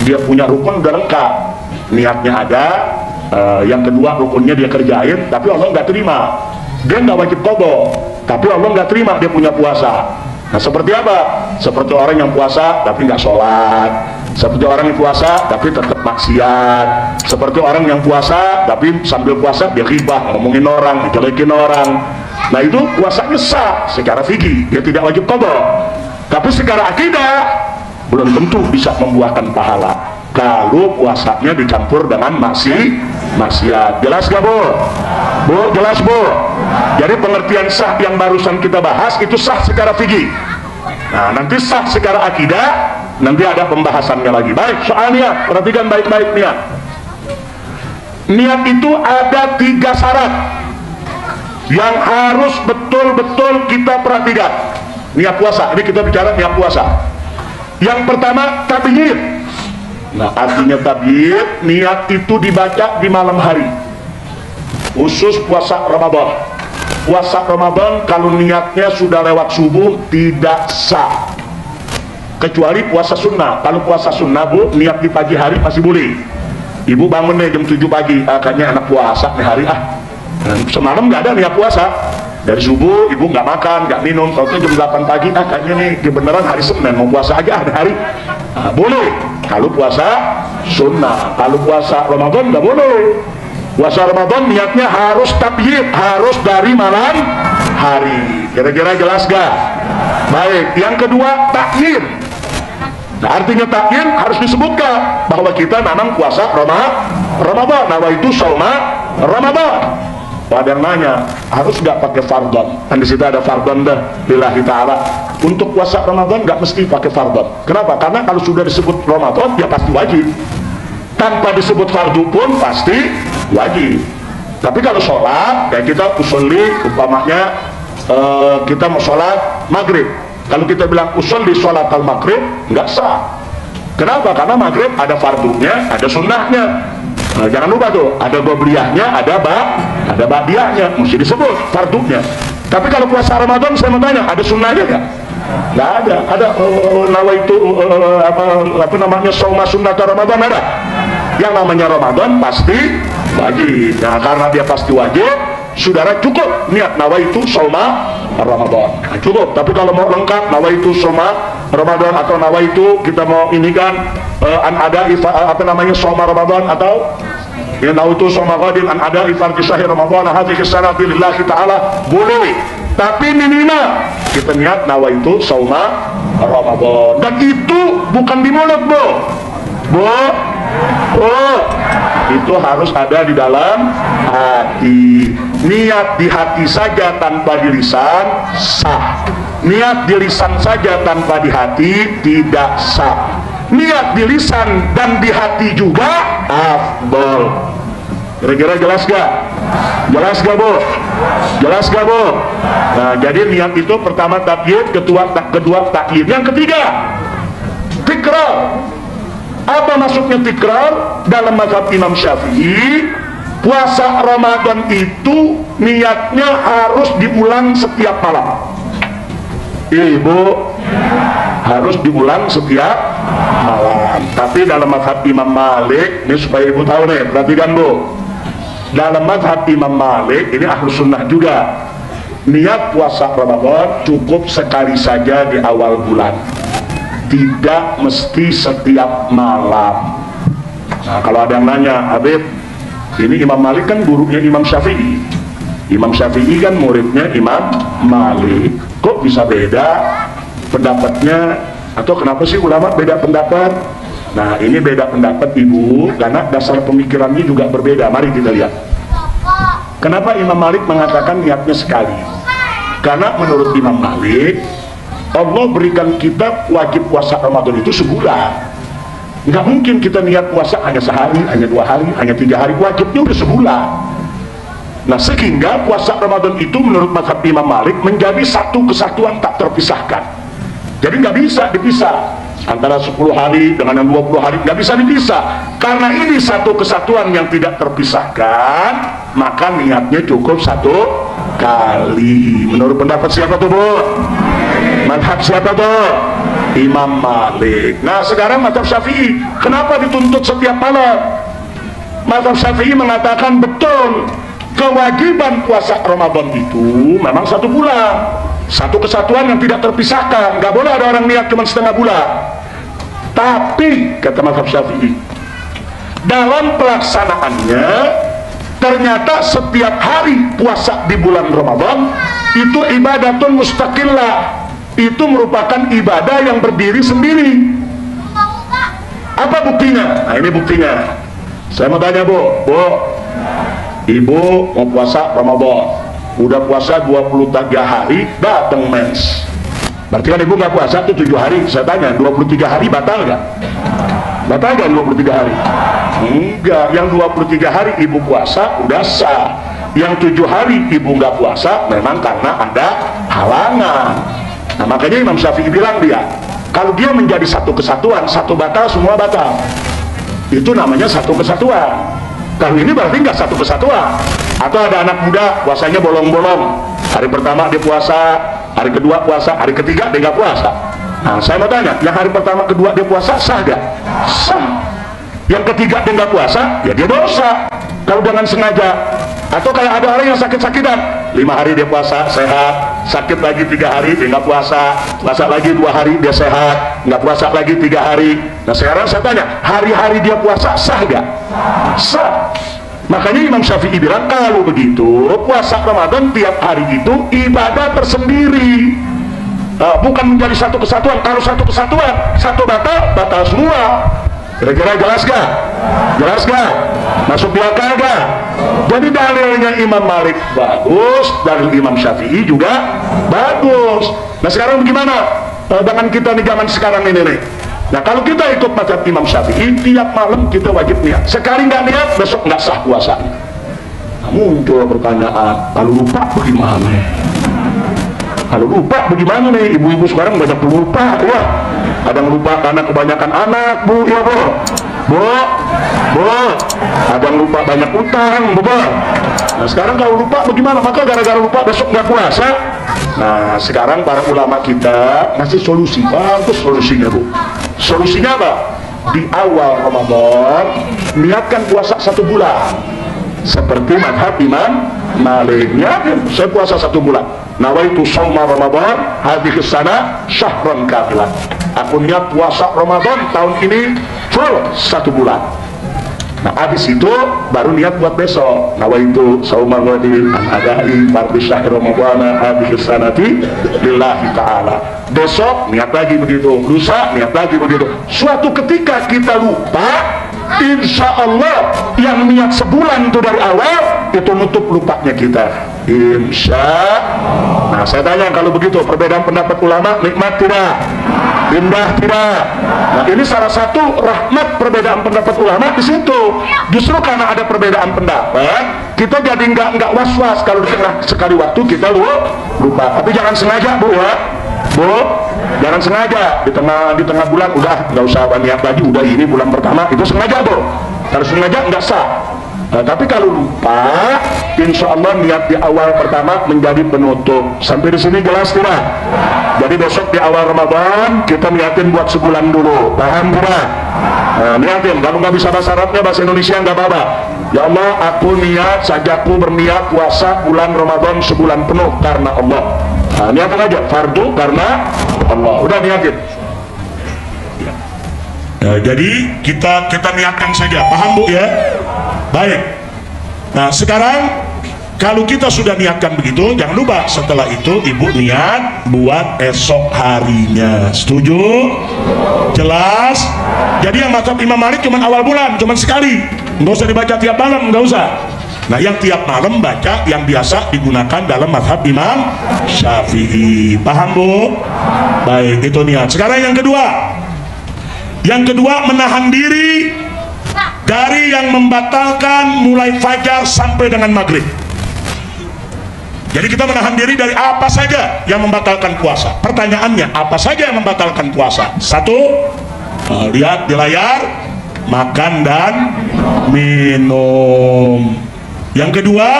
dia punya rukun udah lengkap, niatnya ada, yang kedua rukunnya dia kerjain, tapi Allah nggak terima. Dia nggak wajib qadha, tapi Allah nggak terima dia punya puasa. Nah seperti apa? Seperti orang yang puasa tapi nggak sholat, seperti orang yang puasa tapi tetap maksiat, seperti orang yang puasa tapi sambil puasa dia ghibah, ngomongin orang, ngejelekin orang. Nah itu puasanya sah secara fikih, dia tidak wajib qadha. Tapi secara akidah belum tentu bisa membuahkan pahala kalau puasanya dicampur dengan maksiat. Jelas gak Bu? Bu, jelas Bu? Jadi pengertian sah yang barusan kita bahas itu sah secara fikih. Nah nanti sah secara akidah, nanti ada pembahasannya lagi. Baik, soal niat, perhatikan baik-baik niat. Niat itu ada 3 syarat yang harus betul-betul kita perhatikan. Niat puasa, ini kita bicara niat puasa. Yang pertama, tabyid. Nah artinya tabyid, niat itu dibaca di malam hari, khusus puasa Ramadan. Puasa Ramadan kalau niatnya sudah lewat subuh tidak sah, kecuali puasa sunnah. Kalau puasa sunnah Bu, niat di pagi hari masih boleh. Ibu bangun nih jam 7 pagi, kayaknya anak puasa nih hari semalam nggak ada niat puasa. Dari subuh ibu nggak makan, nggak minum, kalau jam 8 pagi kayaknya nih beneran hari Senin mau puasa aja hari. Boleh kalau puasa sunnah. Kalau puasa Ramadan nggak boleh. Puasa Ramadan niatnya harus tabyid, harus dari malam hari. Kira-kira jelas gak? Baik, yang kedua takyin. Nah artinya takyin harus disebutkan bahwa kita memang puasa Ramadan. Nah itu shauma Ramadan. Ada yang nanya, harus nggak pakai fardhan? Kan di situ ada fardhan dah, lillahi ta'ala. Untuk puasa Ramadan nggak mesti pakai fardhan. Kenapa? Karena kalau sudah disebut Ramadan, ya pasti wajib. Tanpa disebut fardu pun pasti wajib. Tapi kalau sholat, kayak kita usolli, umpamanya kita mau sholat maghrib. Kalau kita bilang usolli sholat al maghrib, nggak sah. Kenapa? Karena maghrib ada fardunya, ada sunnahnya. Nah, jangan lupa tuh, ada gobliyahnya, ada ba'diyahnya, mesti disebut fardunya. Tapi kalau puasa Ramadan saya mau tanya, ada sunnahnya nggak? Nggak ada. Ada nawaitu apa namanya shauma sunnata Ramadan ada. Yang namanya Ramadan pasti wajib. Nah karena dia pasti wajib, saudara cukup niat nawaitu shauma Ramadan. Nah, cukup. Tapi kalau mau lengkap nawaitu shauma Ramadan atau nawaitu kita mau ini kan an ada apa namanya shauma Ramadan atau ya nawaitu shauma ghadin an ada fardhi syahri Ramadan hadhihi sanati lillahi ta'ala boleh. Tapi minimal kita niat nawaitu shauma Ramadan. Dan itu bukan di mulut Bu, itu harus ada di dalam hati. Niat di hati saja tanpa di lisan sah. Niat di lisan saja tanpa di hati tidak sah. Niat di lisan dan di hati juga afdol. Kira-kira jelas gak? Jelas gak Bu? Jelas gak Bu? Nah jadi niat itu pertama takyid, kedua takyid. Yang ketiga tikrar. Apa maksudnya tikrar? Dalam mazhab Imam Syafi'i, puasa Ramadan itu niatnya harus diulang setiap malam. Ibu harus diulang setiap malam. Tapi dalam mazhab Imam Malik, ini supaya ibu tahu nih, perhatikan Bu. Dalam mazhab Imam Malik, ini ahlu sunnah juga, niat puasa Ramadan cukup sekali saja di awal bulan, tidak mesti setiap malam. Nah, kalau ada yang nanya, Habib, ini Imam Malik kan gurunya Imam Syafi'i, Imam Syafi'i kan muridnya Imam Malik, kok bisa beda pendapatnya? Atau kenapa sih ulama beda pendapat? Nah, ini beda pendapat Ibu karena dasar pemikirannya juga berbeda. Mari kita lihat. Kenapa Imam Malik mengatakan niatnya sekali? Karena menurut Imam Malik, Allah berikan kita wajib puasa Ramadan itu sebulan. Nggak mungkin kita niat puasa hanya sehari, hanya 2 hari, hanya 3 hari. Wajibnya udah sebulan. Nah, sehingga puasa Ramadan itu menurut mazhab Imam Malik menjadi satu kesatuan tak terpisahkan. Jadi nggak bisa dipisah antara 10 hari dengan yang 20 hari, nggak bisa dipisah. Karena ini satu kesatuan yang tidak terpisahkan, maka niatnya cukup 1 kali. Menurut pendapat siapa tuh, Bu? Mazhab siapa tuh? Imam Malik. Nah, sekarang mazhab Syafi'i, kenapa dituntut setiap malam? Mazhab Syafi'i mengatakan betul, kewajiban puasa Ramadan itu memang 1 bulan, satu kesatuan yang tidak terpisahkan. Nggak boleh ada orang niat cuma setengah bulan. Tapi kata mazhab Syafi'i, dalam pelaksanaannya ternyata setiap hari puasa di bulan Ramadan itu ibadatun mustaqillah, itu merupakan ibadah yang berdiri sendiri. Apa buktinya? Nah, ini buktinya. Saya mau tanya, Bu, Ibu mau puasa Ramadan, udah puasa 23 hari, datang mens. Berarti kan Ibu nggak puasa tuh 7 hari. Saya tanya, 23 hari batal nggak? Batal nggak 23 hari? Enggak. Yang 23 hari Ibu puasa udah sah. Yang 7 hari Ibu nggak puasa memang karena ada halangan. Nah, makanya Imam Syafi'i bilang dia, kalau dia menjadi satu kesatuan, satu batal, semua batal. Itu namanya satu kesatuan. Kalau ini berarti nggak satu kesatuan. Atau ada anak muda puasanya bolong-bolong, hari pertama dia puasa, hari kedua puasa, hari ketiga dia nggak puasa. Nah, saya mau tanya, yang hari pertama kedua dia puasa sah nggak? Sah. Yang ketiga dia nggak puasa, ya dia dosa kalau dengan sengaja. Atau kayak ada orang yang sakit-sakitan, 5 hari dia puasa sehat, sakit lagi 3 hari dia nggak puasa, puasa lagi 2 hari dia sehat, nggak puasa lagi 3 hari. Nah, sekarang saya tanya, hari-hari dia puasa sah nggak? Sah. Makanya Imam Syafi'i bilang, kalau begitu puasa Ramadan tiap hari itu ibadah tersendiri, bukan menjadi satu kesatuan. Kalau satu kesatuan, satu batal, batal semua. Kira-kira jelas gak? Jelas gak? Masuk di akal gak? Jadi dalilnya Imam Malik bagus, dalil Imam Syafi'i juga bagus. Nah, sekarang bagaimana dengan kita di zaman sekarang ini nih? Nah, kalau kita ikut mazhab Imam Syafi'i, tiap malam kita wajib niat. Sekali nggak niat, besok nggak sah puasanya. Nah, muncul pertanyaan, kalau lupa bagaimana? Kalau lupa bagaimana nih? Ibu-ibu sekarang banyak lupa. Wah, ada yang lupa karena kebanyakan anak, Bu. Ya, Bu. Ada yang lupa banyak utang, Bu. Nah, sekarang kalau lupa bagaimana? Maka gara-gara lupa besok nggak puasa. Nah, sekarang para ulama kita ngasih solusi. Bagus solusinya, Bu. Solusinya apa? Di awal Ramadan niatkan puasa 1 bulan, seperti mazhab Imam Malik. Niatkan, saya puasa 1 bulan. Nawaitu shauma Ramadan hadhihi sana syahran kamilan. Aku niat puasa Ramadan tahun ini full 1 bulan. Nah, habis itu baru niat buat besok. Nawaitu shauma ghadin an adai fardhu syahr Ramadan hadhihi sanati lillahi ta'ala. Besok niat lagi begitu, lusa niat lagi begitu. Suatu ketika kita lupa, insya Allah yang niat sebulan itu dari awal itu nutup lupanya kita, insya. Nah, saya tanya, kalau begitu perbedaan pendapat ulama nikmat tidak? Indah tidak? Nah, ini salah satu rahmat perbedaan pendapat ulama di situ. Justru karena ada perbedaan pendapat, kita jadi nggak was-was kalau di tengah sekali waktu kita lupa. Tapi jangan sengaja, Bu, ya. Bu, jangan sengaja di tengah bulan udah nggak usah niat lagi, udah ini bulan pertama, itu sengaja, Bu. Kalau sengaja nggak sah. Nah, tapi kalau lupa, insya Allah niat di awal pertama menjadi penutup. Sampai di sini jelas tidak? Jadi besok di awal Ramadan kita niatin buat sebulan dulu, paham tidak? Nah, niatin. Kalau nggak bisa bahasa Arabnya, bahasa Indonesia nggak apa-apa. Ya Allah, aku niat saja, aku berniat puasa bulan Ramadan sebulan penuh karena Allah. Nah, niatan aja, fardu karena Allah. Udah niatin. Nah, jadi kita niatkan saja, paham Bu ya? Baik. Nah sekarang kalau kita sudah niatkan begitu, jangan lupa setelah itu ibu niat buat esok harinya. Setuju? Jelas? Jadi yang mazhab Imam Malik cuma awal bulan, cuma sekali. Nggak usah dibaca tiap malam, nggak usah. Nah yang tiap malam baca yang biasa digunakan dalam mazhab Imam Syafi'i. Paham Bu? Baik, itu niat. Sekarang yang kedua. Yang kedua, menahan diri dari yang membatalkan mulai fajar sampai dengan maghrib. Jadi kita menahan diri dari apa saja yang membatalkan puasa. Pertanyaannya, apa saja yang membatalkan puasa? Satu, lihat di layar, makan dan minum. Yang kedua,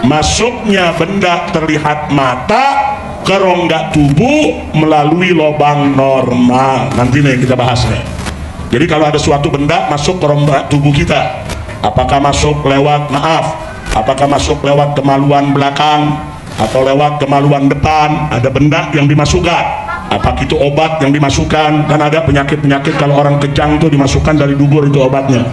masuknya benda terlihat mata ke rongga tubuh melalui lubang normal. Nanti nih kita bahas nih. Jadi kalau ada suatu benda masuk ke rongga tubuh kita, apakah masuk lewat apakah masuk lewat kemaluan belakang atau lewat kemaluan depan, ada benda yang dimasukkan, apakah itu obat yang dimasukkan? Kan ada penyakit-penyakit kalau orang kejang itu dimasukkan dari dubur itu obatnya.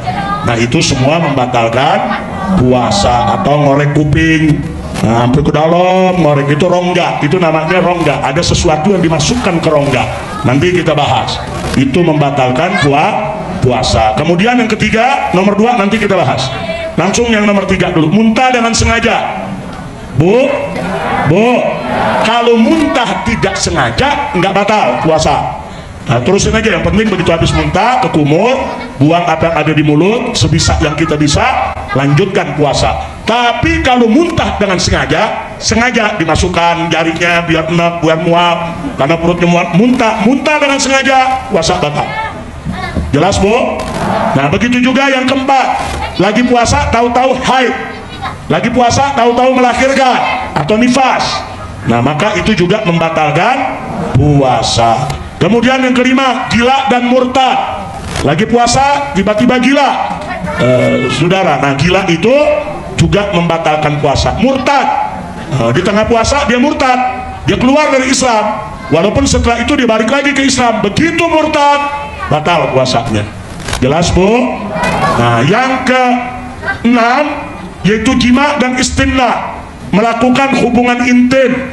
Nah itu semua membatalkan puasa. Atau ngorek kuping, nah, sampai ke dalam ngorek, itu rongga, itu namanya rongga. Ada sesuatu yang dimasukkan ke rongga, nanti kita bahas. Itu membatalkan puasa. Kemudian yang ketiga, nomor 2 nanti kita bahas. Langsung yang nomor 3 dulu, muntah dengan sengaja. Bu, kalau muntah tidak sengaja nggak batal puasa. Nah, terusin aja, yang penting begitu habis muntah ke kumur, buang apa yang ada di mulut sebisa yang kita bisa, lanjutkan puasa. Tapi kalau muntah dengan sengaja dimasukkan jarinya biar enak, biar mual, karena perutnya muntah dengan sengaja, puasa batal. Jelas Bu? Nah begitu juga yang keempat, lagi puasa tahu-tahu haid, lagi puasa tahu-tahu melahirkan atau nifas. Nah maka itu juga membatalkan puasa. Kemudian yang kelima, gila dan murtad. Lagi puasa tiba-tiba gila, saudara. Nah gila itu juga membatalkan puasa. Murtad, di tengah puasa dia murtad, dia keluar dari Islam, walaupun setelah itu dia balik lagi ke Islam. Begitu murtad, batal puasanya. Jelas Bu? Nah yang ke-6 yaitu jima dan istimna, melakukan hubungan intim.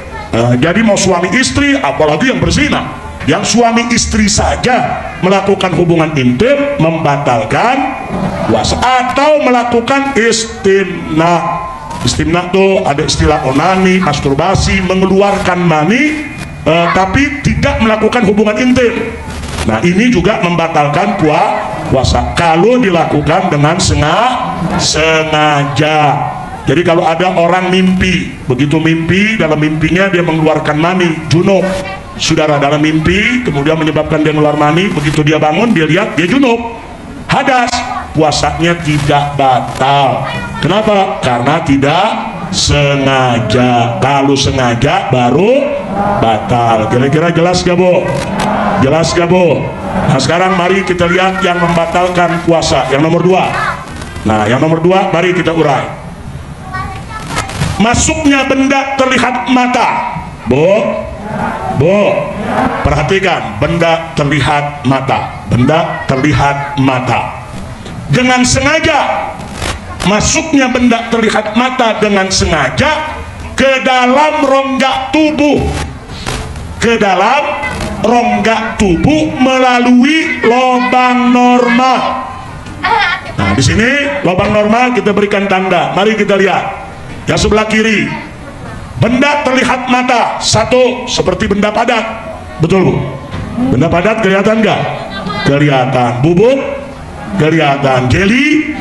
Jadi mau suami istri, apalagi yang berzina, yang suami istri saja melakukan hubungan intim membatalkan puasa. Atau melakukan istimna. Istimna itu ada istilah onani, masturbasi, mengeluarkan mani, tapi tidak melakukan hubungan intim. Nah ini juga membatalkan puasa kalau dilakukan dengan sengaja. Jadi kalau ada orang mimpi, begitu mimpi, dalam mimpinya dia mengeluarkan mani, junub, saudara, dalam mimpi, kemudian menyebabkan dia keluar mani, begitu dia bangun, dia lihat, dia junub, hadas, puasanya tidak batal. Kenapa? Karena tidak sengaja. Kalau sengaja baru batal. Kira-kira jelas gak Bu? Jelas gak Bu? Nah sekarang mari kita lihat yang membatalkan puasa, yang nomor 2. Nah yang nomor 2 mari kita urai. Masuknya benda terlihat mata. Bu, perhatikan, benda terlihat mata, benda terlihat mata dengan sengaja. Masuknya benda terlihat mata dengan sengaja ke dalam rongga tubuh, ke dalam rongga tubuh melalui lubang normal. Nah di sini lubang normal kita berikan tanda. Mari kita lihat yang sebelah kiri. Benda terlihat mata, satu seperti benda padat, betul Bu? Benda padat kelihatan nggak? Kelihatan. Bubuk kelihatan. Jeli,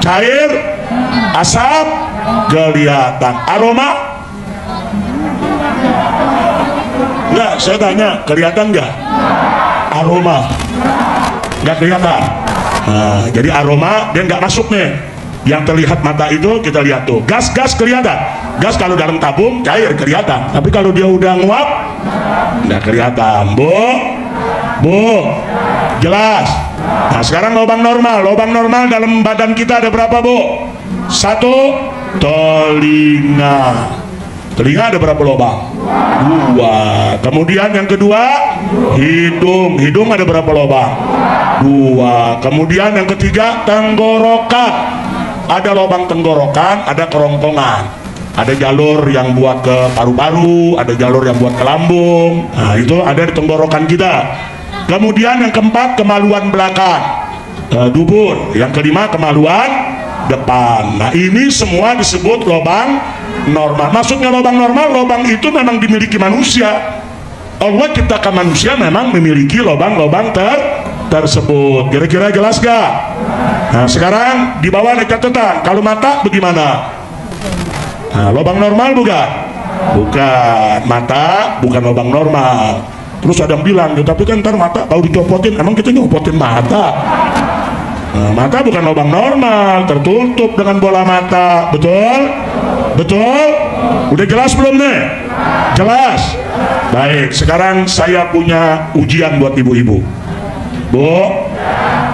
cair, asap kelihatan. Aroma nggak? Saya tanya, kelihatan nggak? Aroma nggak kelihatan. Nah, jadi aroma dia nggak masuk nih. Yang terlihat mata itu kita lihat tuh, gas kelihatan. Gas kalau dalam tabung cair kelihatan, tapi kalau dia udah nguap nggak kelihatan. Bu, Jelas? Nah sekarang lubang normal. Lubang normal dalam badan kita ada berapa, Bu? Satu, telinga. Telinga ada berapa lubang? Dua. Kemudian yang kedua, hidung. Hidung ada berapa lubang? Dua. Kemudian yang ketiga, tenggorokan. Ada lubang tenggorokan, ada kerongkongan. Ada jalur yang buat ke paru-paru, ada jalur yang buat ke lambung. Nah itu ada di tenggorokan kita. Kemudian yang keempat, kemaluan belakang, dubur. Yang kelima, kemaluan depan. Nah ini semua disebut lubang normal. Maksudnya lubang normal, lubang itu memang dimiliki manusia. Allah ciptakan manusia memang memiliki lubang-lubang tersebut. Kira-kira jelas gak? Nah sekarang di bawah ada catatan. Kalau mata bagaimana? Nah, lubang normal bukan? Bukan. Mata bukan lubang normal. Terus ada yang bilang, tapi kan ntar mata kalau dicopotin, emang kita nyopotin mata? Nah, mata bukan lubang normal, tertutup dengan bola mata. Betul? Betul? Udah jelas belum nih? Jelas? Baik, sekarang saya punya ujian buat ibu-ibu. Bu,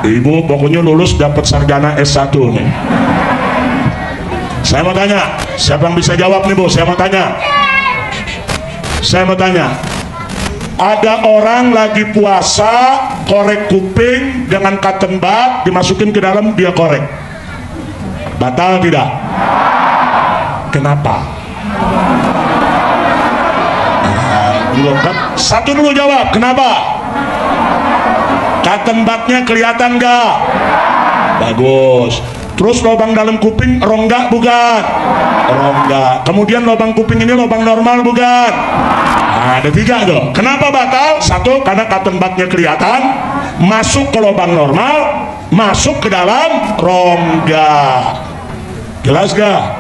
ibu pokoknya lulus dapat sarjana S1 nih. Saya mau tanya, siapa yang bisa jawab nih, Bu? Saya mau tanya. Ada orang lagi puasa, korek kuping dengan cotton bud, dimasukin ke dalam, dia korek. Batal tidak? Kenapa? Satu dulu jawab, kenapa? Cotton budnya kelihatan gak? Bagus. Terus lubang dalam kuping rongga bukan? Rongga. Kemudian lubang kuping ini lubang normal bukan? Nah, ada tiga tuh. Kenapa batal? Satu, karena cotton budnya kelihatan, masuk ke lubang normal, masuk ke dalam rongga. Jelas gak?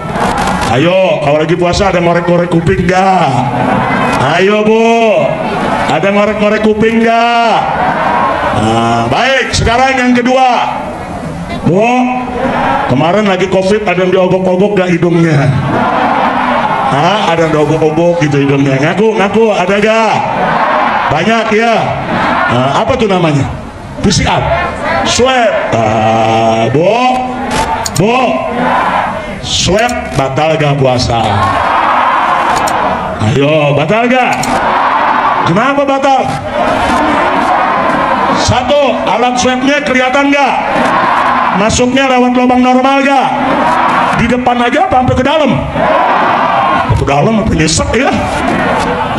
Ayo, kalau lagi puasa ada ngorek-ngorek kuping gak? Ayo Bu, ada ngorek-ngorek kuping gak? Nah, baik, sekarang yang kedua. Bu, kemarin lagi COVID ada yang diobok-obok gak hidungnya? Hah? Ada yang diobok-obok gitu hidungnya. Ngaku, ada gak? Banyak ya? Nah, apa tuh namanya? PCR? Swab? Bu, swab batal gak puasa? Ayo, batal gak? Kenapa batal? Satu, alat swabnya kelihatan gak? Masuknya lewat lubang normal gak? Di depan aja apa sampai ke dalam? Ke dalam apa nyesek ya?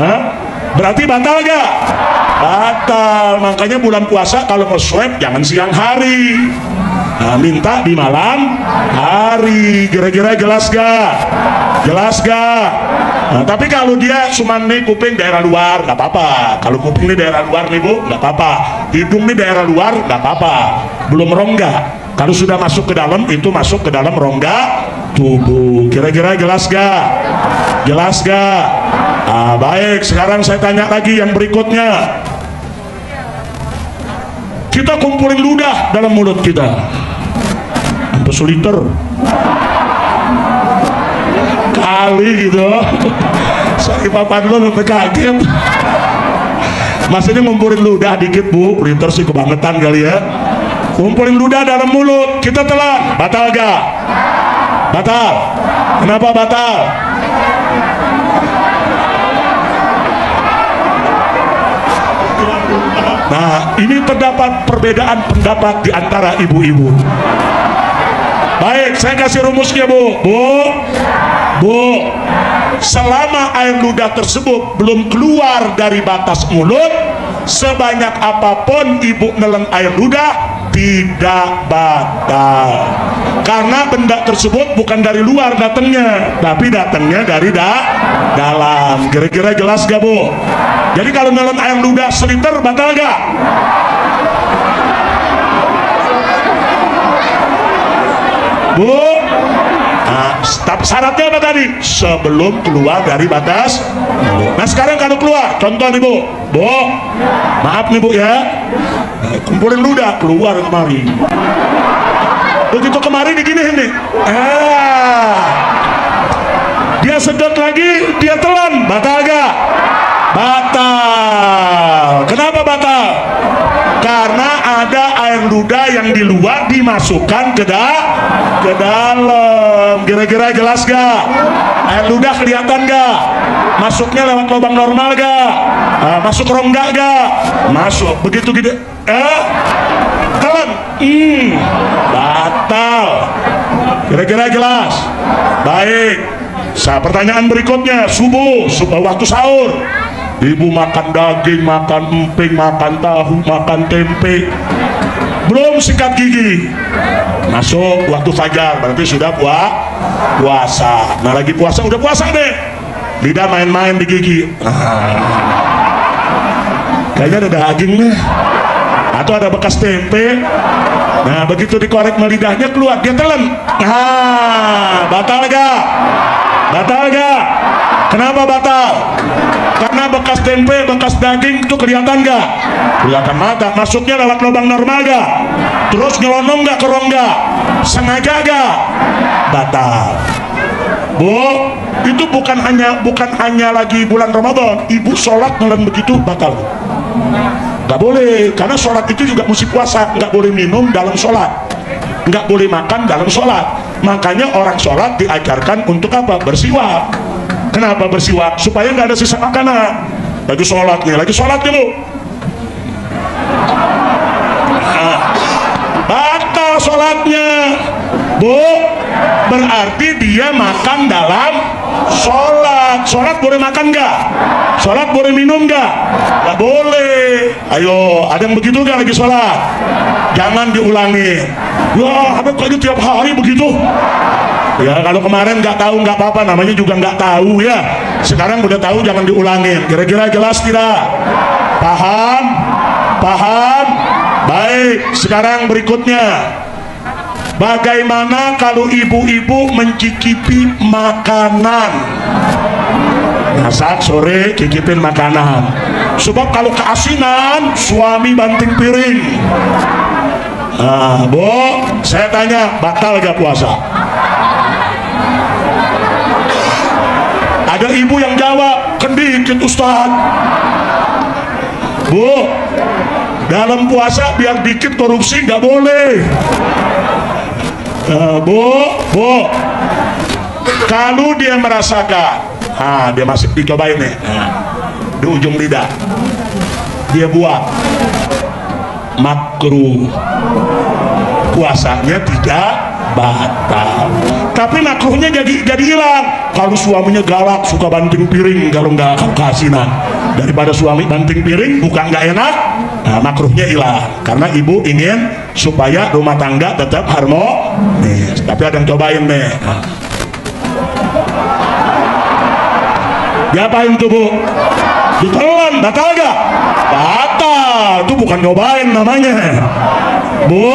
Hah? Berarti batal gak? Batal. Makanya bulan puasa kalau mau swab jangan siang hari. Nah, minta di malam hari. Kira-kira jelas gak? Jelas gak? Nah, tapi kalau dia cuma nih kuping daerah luar nggak apa-apa. Kalau kuping nih daerah luar nih Bu nggak apa-apa. Hidung nih daerah luar nggak apa-apa. Belum rongga. Kalau sudah masuk ke dalam, itu masuk ke dalam rongga tubuh. Kira-kira jelas gak? Jelas gak? Nah, baik, sekarang saya tanya lagi yang berikutnya. Kita kumpulin ludah dalam mulut kita sampai seliter kali gitu. Saya papan lu sampai kaget. Maksudnya ngumpulin ludah dikit Bu, liter sih kebangetan kali ya. Kumpulin ludah dalam mulut, kita telan, batal gak? Batal. Kenapa batal? Nah, ini terdapat perbedaan pendapat di antara ibu-ibu. Baik, saya kasih rumusnya Bu. Bu, selama air ludah tersebut belum keluar dari batas mulut, sebanyak apapun ibu nelen air ludah, tidak batal. Karena benda tersebut bukan dari luar datangnya, tapi datangnya dari dalam. Kira-kira jelas gak Bu? Jadi kalau nelen air ludah seliter batal gak? Bu, nah, syaratnya apa tadi? Sebelum keluar dari batas. Nah sekarang kalau keluar, contoh nih Bu, maaf nih Bu ya, kumpulin ludah, keluar kemari. Begitu kemari diginiin nih, dia sedot lagi, dia telan, batal gak? Batal. Kenapa batal? Karena ludah yang di luar dimasukkan ke dalam. Kira-kira jelas gak? Air ludah kelihatan gak? Masuknya lewat lubang normal gak? Masuk rongga gak? Masuk. Begitu gitu. Telan. Batal. Kira-kira jelas? Baik. Pertanyaan berikutnya, subuh waktu sahur. Ibu makan daging, makan emping, makan tahu, makan tempe, belum sikat gigi, masuk waktu fajar, berarti sudah puasa. Nah lagi puasa, udah puasa deh, lidah main-main di gigi, kayaknya ada daging nih, atau ada bekas tempe. Nah begitu dikorek lidahnya keluar, dia telan. Batal gak? Batal gak? Kenapa batal? Karena bekas tempe, bekas daging itu kelihatan gak? Kelihatan mata. Masuknya lewat lubang normal gak? Terus nyelonong gak ke rongga? Sengaja gak? Batal. Bu, itu bukan hanya lagi bulan Ramadan. Ibu sholat malam begitu batal. Gak boleh, karena sholat itu juga mesti puasa. Gak boleh minum dalam sholat, gak boleh makan dalam sholat. Makanya orang sholat diajarkan untuk apa? Bersiwak. Kenapa bersiwak? Supaya nggak ada sisa makanan. Lagi sholat nih bu. Batal sholatnya, bu. Berarti dia makan dalam sholat. Sholat boleh makan nggak? Sholat boleh minum nggak? Nggak boleh. Ayo, ada yang begitu nggak lagi sholat? Jangan diulangi. Wah, apa kok tiap hari begitu? Ya kalau kemarin nggak tahu nggak apa-apa, namanya juga nggak tahu ya. Sekarang udah tahu, jangan diulangin. Kira-kira jelas tidak? Paham? Paham? Baik, sekarang berikutnya, bagaimana kalau ibu-ibu mencicipi makanan? Masak sore cicipin makanan. Sebab kalau keasinan suami banting piring. Bu, saya tanya, batal gak puasa? Ada ibu yang jawab, kendikit Ustaz. Bu, dalam puasa biar dikit korupsi nggak boleh. Bu, kalau dia merasakan, dia masih dicobain nih, di ujung lidah, dia buat makruh, puasanya tidak batal. Tapi makruhnya jadi hilang. Kalau suaminya galak, suka banting piring, kalau nggak keasinan, daripada suami banting piring bukan nggak enak, makruhnya hilang. Karena ibu ingin supaya rumah tangga tetap harmonis. Tapi ada yang cobain nih. Diapain tuh bu? Ditelan, batal gak? Batal, itu bukan nyobain namanya. Bu,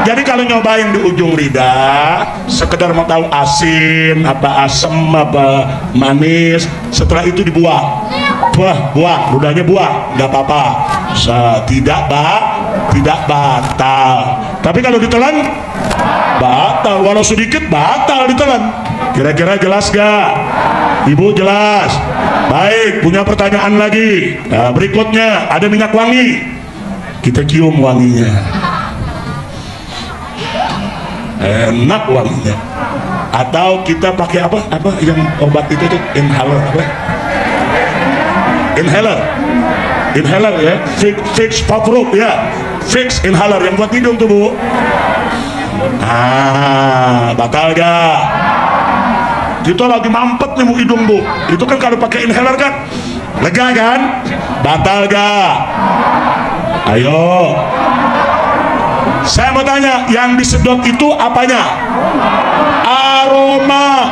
jadi kalau nyobain di ujung lidah, sekedar mau tahu asin, apa asem, apa manis, setelah itu dibuang. Buang, ludahnya buang, nggak apa-apa. Tidak batal. Tapi kalau ditelan, batal. Walau sedikit, batal ditelan. Kira-kira jelas gak? Ibu jelas? Baik, punya pertanyaan lagi. Nah, berikutnya ada minyak wangi. Kita cium wanginya. Enak wanginya. Atau kita pakai apa yang obat itu tuh, inhaler apa? Inhaler ya, fix pop-up ya, fix inhaler yang buat hidung tuh bu. Batal gak? Kita lagi mampet nih bu hidung bu, itu kan kalau pakai inhaler kan lega kan? Batal gak? Ayo, saya mau tanya, yang disedot itu apanya?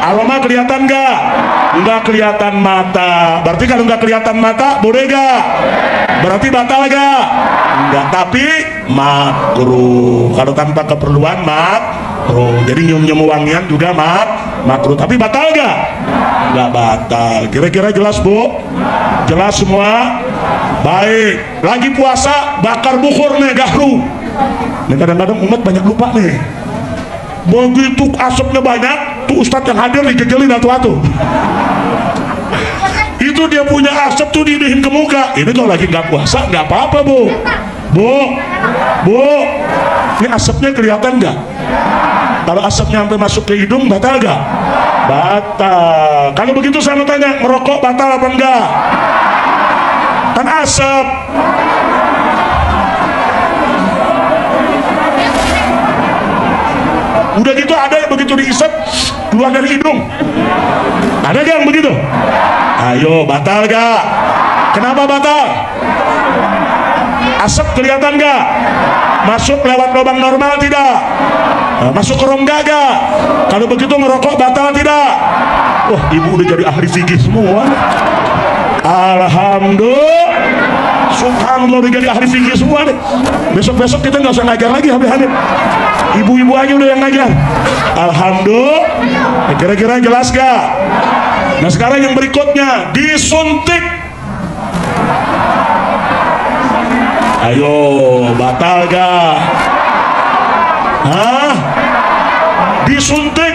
Aroma kelihatan gak? Nggak kelihatan mata. Berarti kalau nggak kelihatan mata boleh gak? Berarti batal gak? Enggak, tapi makruh. Kalau tanpa keperluan makruh. Jadi nyium-nyium wangian juga makruh. Tapi batal gak? Nggak batal. Kira-kira jelas bu? Jelas semua? Baik, lagi puasa bakar bukur nih, gahru. Ini kadang-kadang umat banyak lupa nih. Begitu asapnya banyak, tuh ustadz yang hadir dijejelin atu-atu. Itu dia punya asap tuh didihin ke muka. Ini kalau lagi nggak puasa nggak apa-apa bu. Bu, ini asapnya kelihatan nggak? Kalau asapnya sampai masuk ke hidung, batal nggak? Batal. Kalau begitu saya mau tanya, merokok batal apa enggak? Kan asap. Udah gitu ada yang begitu diisap keluar dari hidung. Ada gak yang begitu? Ayo, batal gak? Kenapa batal? Asap kelihatan gak? Masuk lewat lubang normal tidak? Masuk ke rongga gak? Kalau begitu ngerokok batal tidak? Wah, ibu udah jadi ahli fikih semua. Alhamdulillah, subhanallah, udah jadi ahli fikih semua deh. Besok-besok kita nggak usah ngajar lagi Habib. Ibu-ibu aja udah yang ngajar. Alhamdulillah. Kira-kira jelas gak? Nah sekarang yang berikutnya, disuntik. Ayo, batal gak? Hah? Disuntik.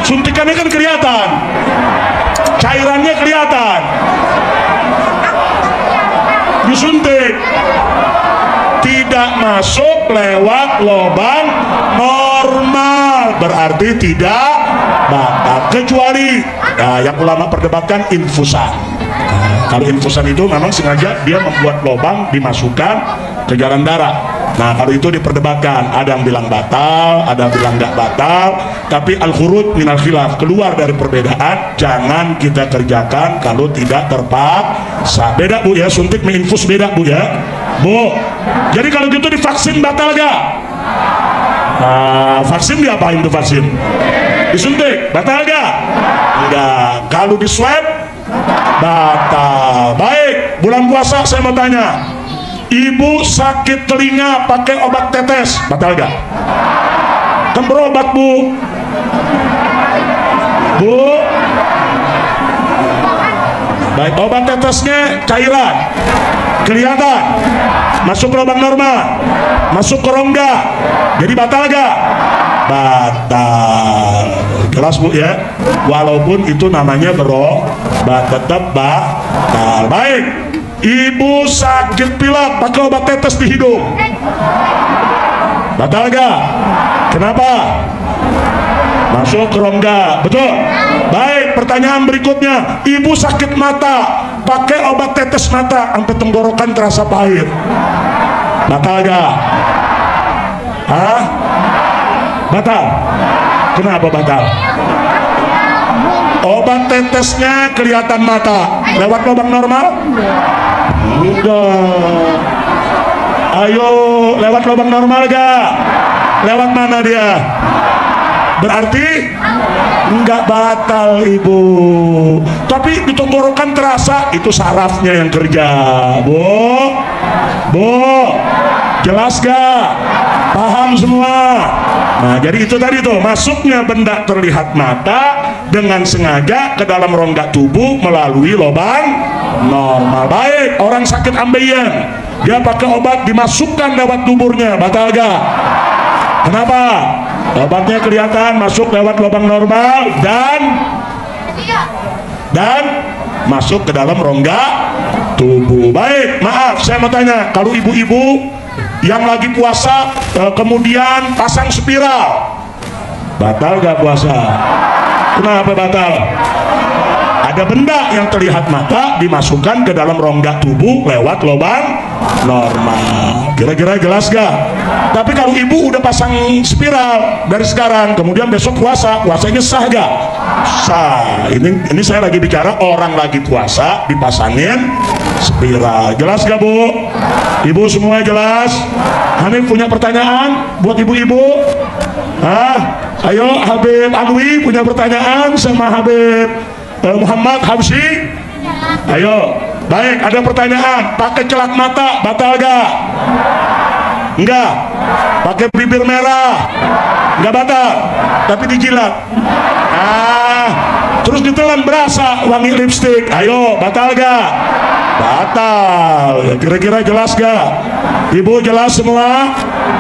Suntikannya kan kelihatan, cairannya kelihatan. Disuntik tidak masuk lewat lubang normal, berarti tidak batal, kecuali yang ulama perdebatkan infusan. Kalau infusan itu memang sengaja dia membuat lubang dimasukkan ke jalan darah. Nah kalau itu diperdebatkan, ada yang bilang batal, ada yang bilang nggak batal. Tapi al-khuruj minal khilaf, keluar dari perbedaan, jangan kita kerjakan kalau tidak terpaksa. Beda bu ya, suntik menginfus beda bu ya. Bu, jadi kalau gitu divaksin batal gak? Vaksin diapain tuh vaksin? Disuntik, batal gak? Enggak. Kalau di swab, batal. Baik, bulan puasa saya mau tanya, ibu sakit telinga pakai obat tetes, batal gak? Kan berobat bu. Bu, baik, obat tetesnya cairan, kelihatan, masuk ke lubang normal, masuk ke rongga, jadi batal gak? Batal. Jelas bu ya, walaupun itu namanya berobat tetap batal. Baik, ibu sakit pilek pakai obat tetes di hidung, batal gak? Kenapa? Masuk ke rongga, betul? Baik, pertanyaan berikutnya, ibu sakit mata pakai obat tetes mata sampai tenggorokan terasa pahit, batal gak? Hah? Batal. Kenapa batal? Obat tetesnya kelihatan mata lewat lubang normal? Enggak. Ayo, lewat lubang normal gak? Lewat mana dia? Berarti enggak batal ibu. Tapi di tenggorokan terasa, itu sarafnya yang kerja. Bu, jelas gak? Paham semua? Nah jadi itu tadi tuh, masuknya benda terlihat mata dengan sengaja ke dalam rongga tubuh melalui lubang normal. Baik, orang sakit ambeien, dia pakai obat dimasukkan lewat tuburnya, batal gak? Kenapa? Obatnya kelihatan masuk lewat lubang normal dan masuk ke dalam rongga tubuh. Baik, maaf saya mau tanya, kalau ibu-ibu yang lagi puasa kemudian pasang spiral, batal gak puasa? Kenapa batal? Ada benda yang terlihat mata dimasukkan ke dalam rongga tubuh lewat lubang normal. Kira-kira jelas gak? Tapi kalau ibu udah pasang spiral dari sekarang, kemudian besok puasa, puasanya sah gak? Sah. Ini saya lagi bicara orang lagi puasa dipasangin spiral. Jelas gak bu? Ibu semua jelas? Hanif punya pertanyaan buat ibu-ibu? Ayo Habib Alwi punya pertanyaan sama Habib Muhammad Habsyi? Ayo. Baik, ada pertanyaan, pakai celak mata batal gak? Enggak. Pakai bibir merah enggak batal, tapi dijilat. Terus ditelan berasa wangi lipstik, ayo batal gak? Batal. Kira-kira jelas gak? Ibu jelas semua?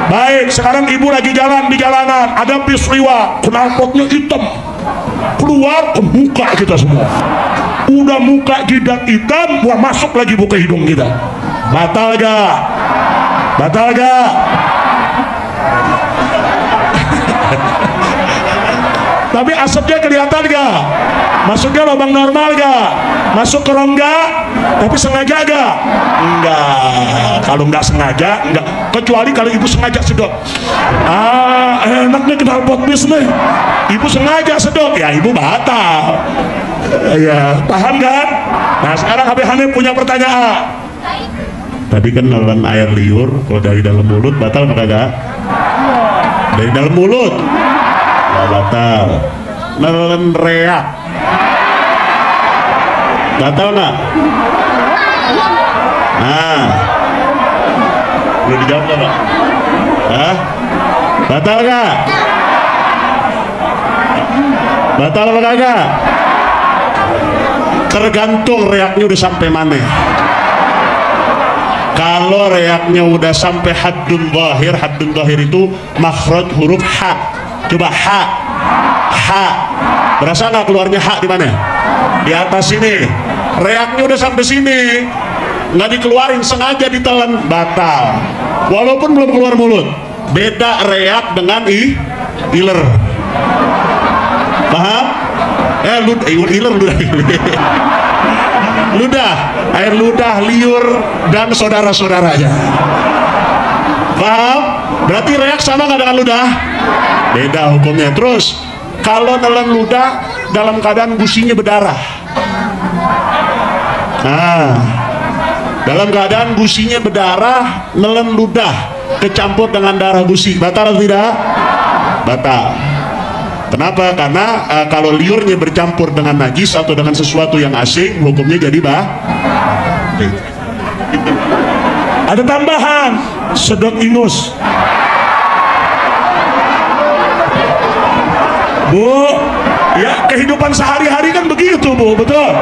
Baik, sekarang ibu lagi jalan di jalanan, ada bis liwat, knalpotnya hitam, keluar ke muka kita semua. Udah muka jidat hitam, wah masuk lagi buka hidung kita. Batal gak? Batal gak? Tapi asapnya kelihatan gak? Masuknya lubang normal gak? Masuk ke rongga? Tapi sengaja gak? Enggak. Kalau nggak sengaja, enggak. Kecuali kalau ibu sengaja sedot. Enaknya kenal pot bis nih. Ibu sengaja sedot, ya ibu batal. Ya, paham kan? Nah sekarang Habib Hanif punya pertanyaan. Tadi kan nelan air liur, kalau dari dalam mulut batal apa kagak? Dari dalam mulut nggak batal. Nelan reak batal nggak? Nah, belum dijawab nggak Pak? Hah? Batal nggak? Batal apa kagak? Tergantung reaknya udah sampai mana. Kalau reaknya udah sampai haddun zahir itu makhraj huruf ha. Coba ha. Berasa nggak keluarnya ha di mana? Di atas sini. Reaknya udah sampai sini, nggak dikeluarin, sengaja ditelan, batal. Walaupun belum keluar mulut. Beda reak dengan iler. Paham? Ludah, air ludah, liur, dan saudara-saudaranya. Paham? Berarti reak sama nggak dengan ludah? Beda hukumnya. Terus, kalau nelan ludah dalam keadaan gusinya berdarah. Nah, dalam keadaan gusinya berdarah, nelan ludah kecampur dengan darah gusi, batal atau tidak? Batal. Kenapa? Karena kalau liurnya bercampur dengan najis atau dengan sesuatu yang asing, hukumnya jadi Ada tambahan, sedot ingus. Bu, ya kehidupan sehari-hari kan begitu Bu, betul?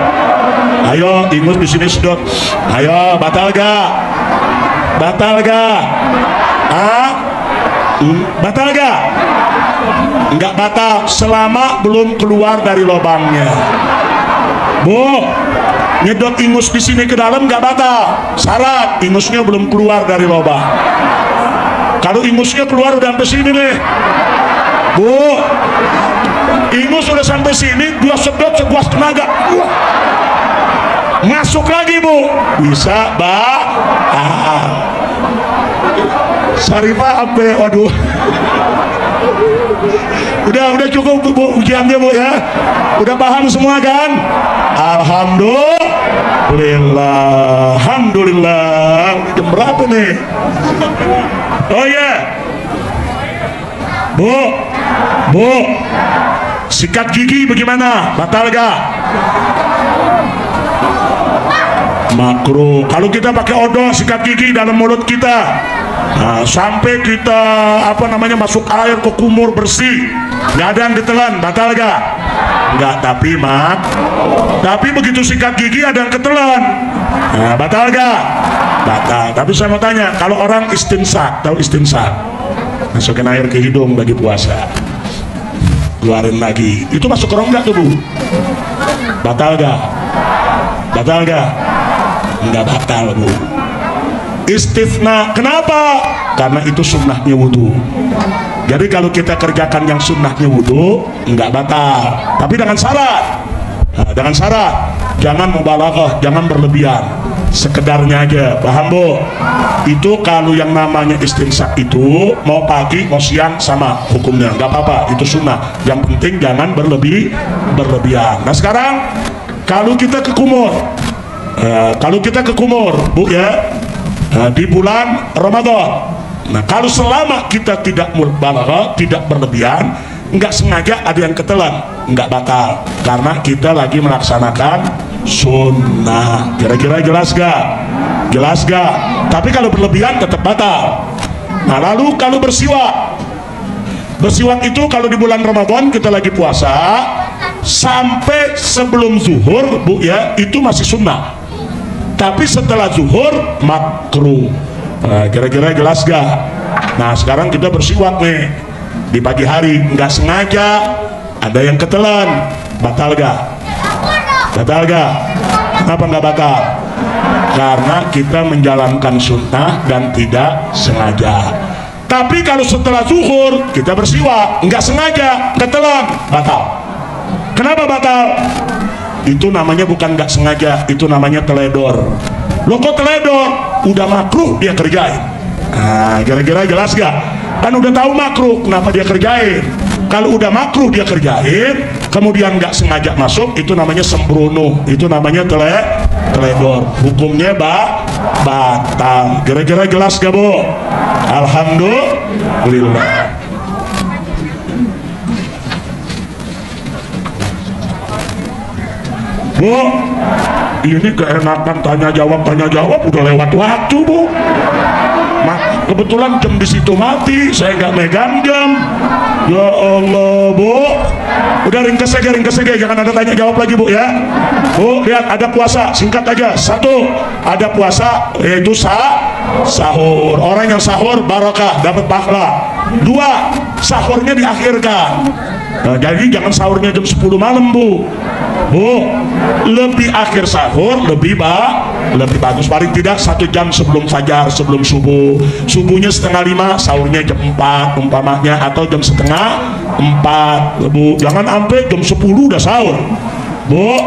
Ayo ingus di sini sedot. Ayo, batal gak? Batal gak? Batal gak? Enggak batal selama belum keluar dari lubangnya. Bu, nyedot ingus di sini ke dalam enggak batal. Syarat ingusnya belum keluar dari lubang. Kalau ingusnya keluar udah sampai sini nih, Bu, ingus udah sampai sini, dia sedot sekuas tenaga, masuk lagi Bu, bisa Syarifah apa? Waduh. Udah cukup Bu ujiannya Bu ya. Udah paham semua kan? Alhamdulillah. Jam berapa nih? Oh ya, Bu, sikat gigi bagaimana? Batal gak? Makruh. Kalau kita pakai odol sikat gigi dalam mulut kita, nah, sampai kita masuk air ke kumur bersih, nggak ada yang ditelan, batal gak? Nggak, tapi begitu sikat gigi ada yang ketelan, nah, batal gak? Batal. Tapi saya mau tanya, kalau orang istinsak, tahu istinsak? Masukin air ke hidung bagi puasa, keluarin lagi, itu masuk ke rongga tuh Bu, batal gak? Batal gak? Nggak batal Bu. Istifna, kenapa? Karena itu sunnahnya wudhu. Jadi kalau kita kerjakan yang sunnahnya wudhu, nggak batal, tapi dengan syarat. Nah, dengan syarat jangan mubalaghah, jangan berlebihan, sekedarnya aja. Paham Bu? Itu kalau yang namanya istinsak itu mau pagi mau siang sama hukumnya, nggak apa-apa, itu sunnah. Yang penting jangan berlebihan. Nah sekarang kalau kita ke kumur, Bu ya, di bulan Ramadan. Nah kalau selama kita tidak mubalaghah, tidak berlebihan, nggak sengaja ada yang ketelan, nggak batal, karena kita lagi melaksanakan sunnah. Kira-kira jelas gak? Jelas gak? Tapi kalau berlebihan tetap batal. Nah lalu kalau bersiwak itu kalau di bulan Ramadan kita lagi puasa sampai sebelum zuhur Bu ya, itu masih sunnah. Tapi setelah zuhur makruh. Nah, kira-kira jelas gak? Nah sekarang kita bersiwak nih di pagi hari, nggak sengaja ada yang ketelan, batal gak? Batal gak? Kenapa nggak batal? Karena kita menjalankan sunnah dan tidak sengaja. Tapi kalau setelah zuhur kita bersiwak, nggak sengaja, ketelan, batal. Kenapa batal? Itu namanya bukan nggak sengaja, itu namanya teledor. Lo kok teledor? Udah makruh dia kerjain. Nah, kira-kira jelas gak? Kan udah tahu makruh, kenapa dia kerjain? Kalau udah makruh dia kerjain, kemudian nggak sengaja masuk, itu namanya sembrono, itu namanya teledor. Hukumnya batal. Kira-kira jelas gak, Bu? Alhamdulillah. Bu, ini keenakan tanya jawab udah lewat waktu, Bu. Kebetulan jam di situ mati, saya nggak megang jam. Ya Allah, Bu. Udah ringkes aja, jangan ada tanya jawab lagi, Bu, ya. Bu, lihat ada puasa, singkat aja. 1, ada puasa yaitu sahur. Orang yang sahur barokah, dapat pahala. 2, sahurnya diakhirkan. Nah, jadi jangan sahurnya jam 10 malam, Bu. Bu, lebih akhir sahur lebih bagus, paling tidak 1 jam sebelum fajar, sebelum subuhnya 4:30, sahurnya jam 4 umpamanya, atau jam 3:30, Bu. Jangan sampai jam 10 udah sahur, Bu.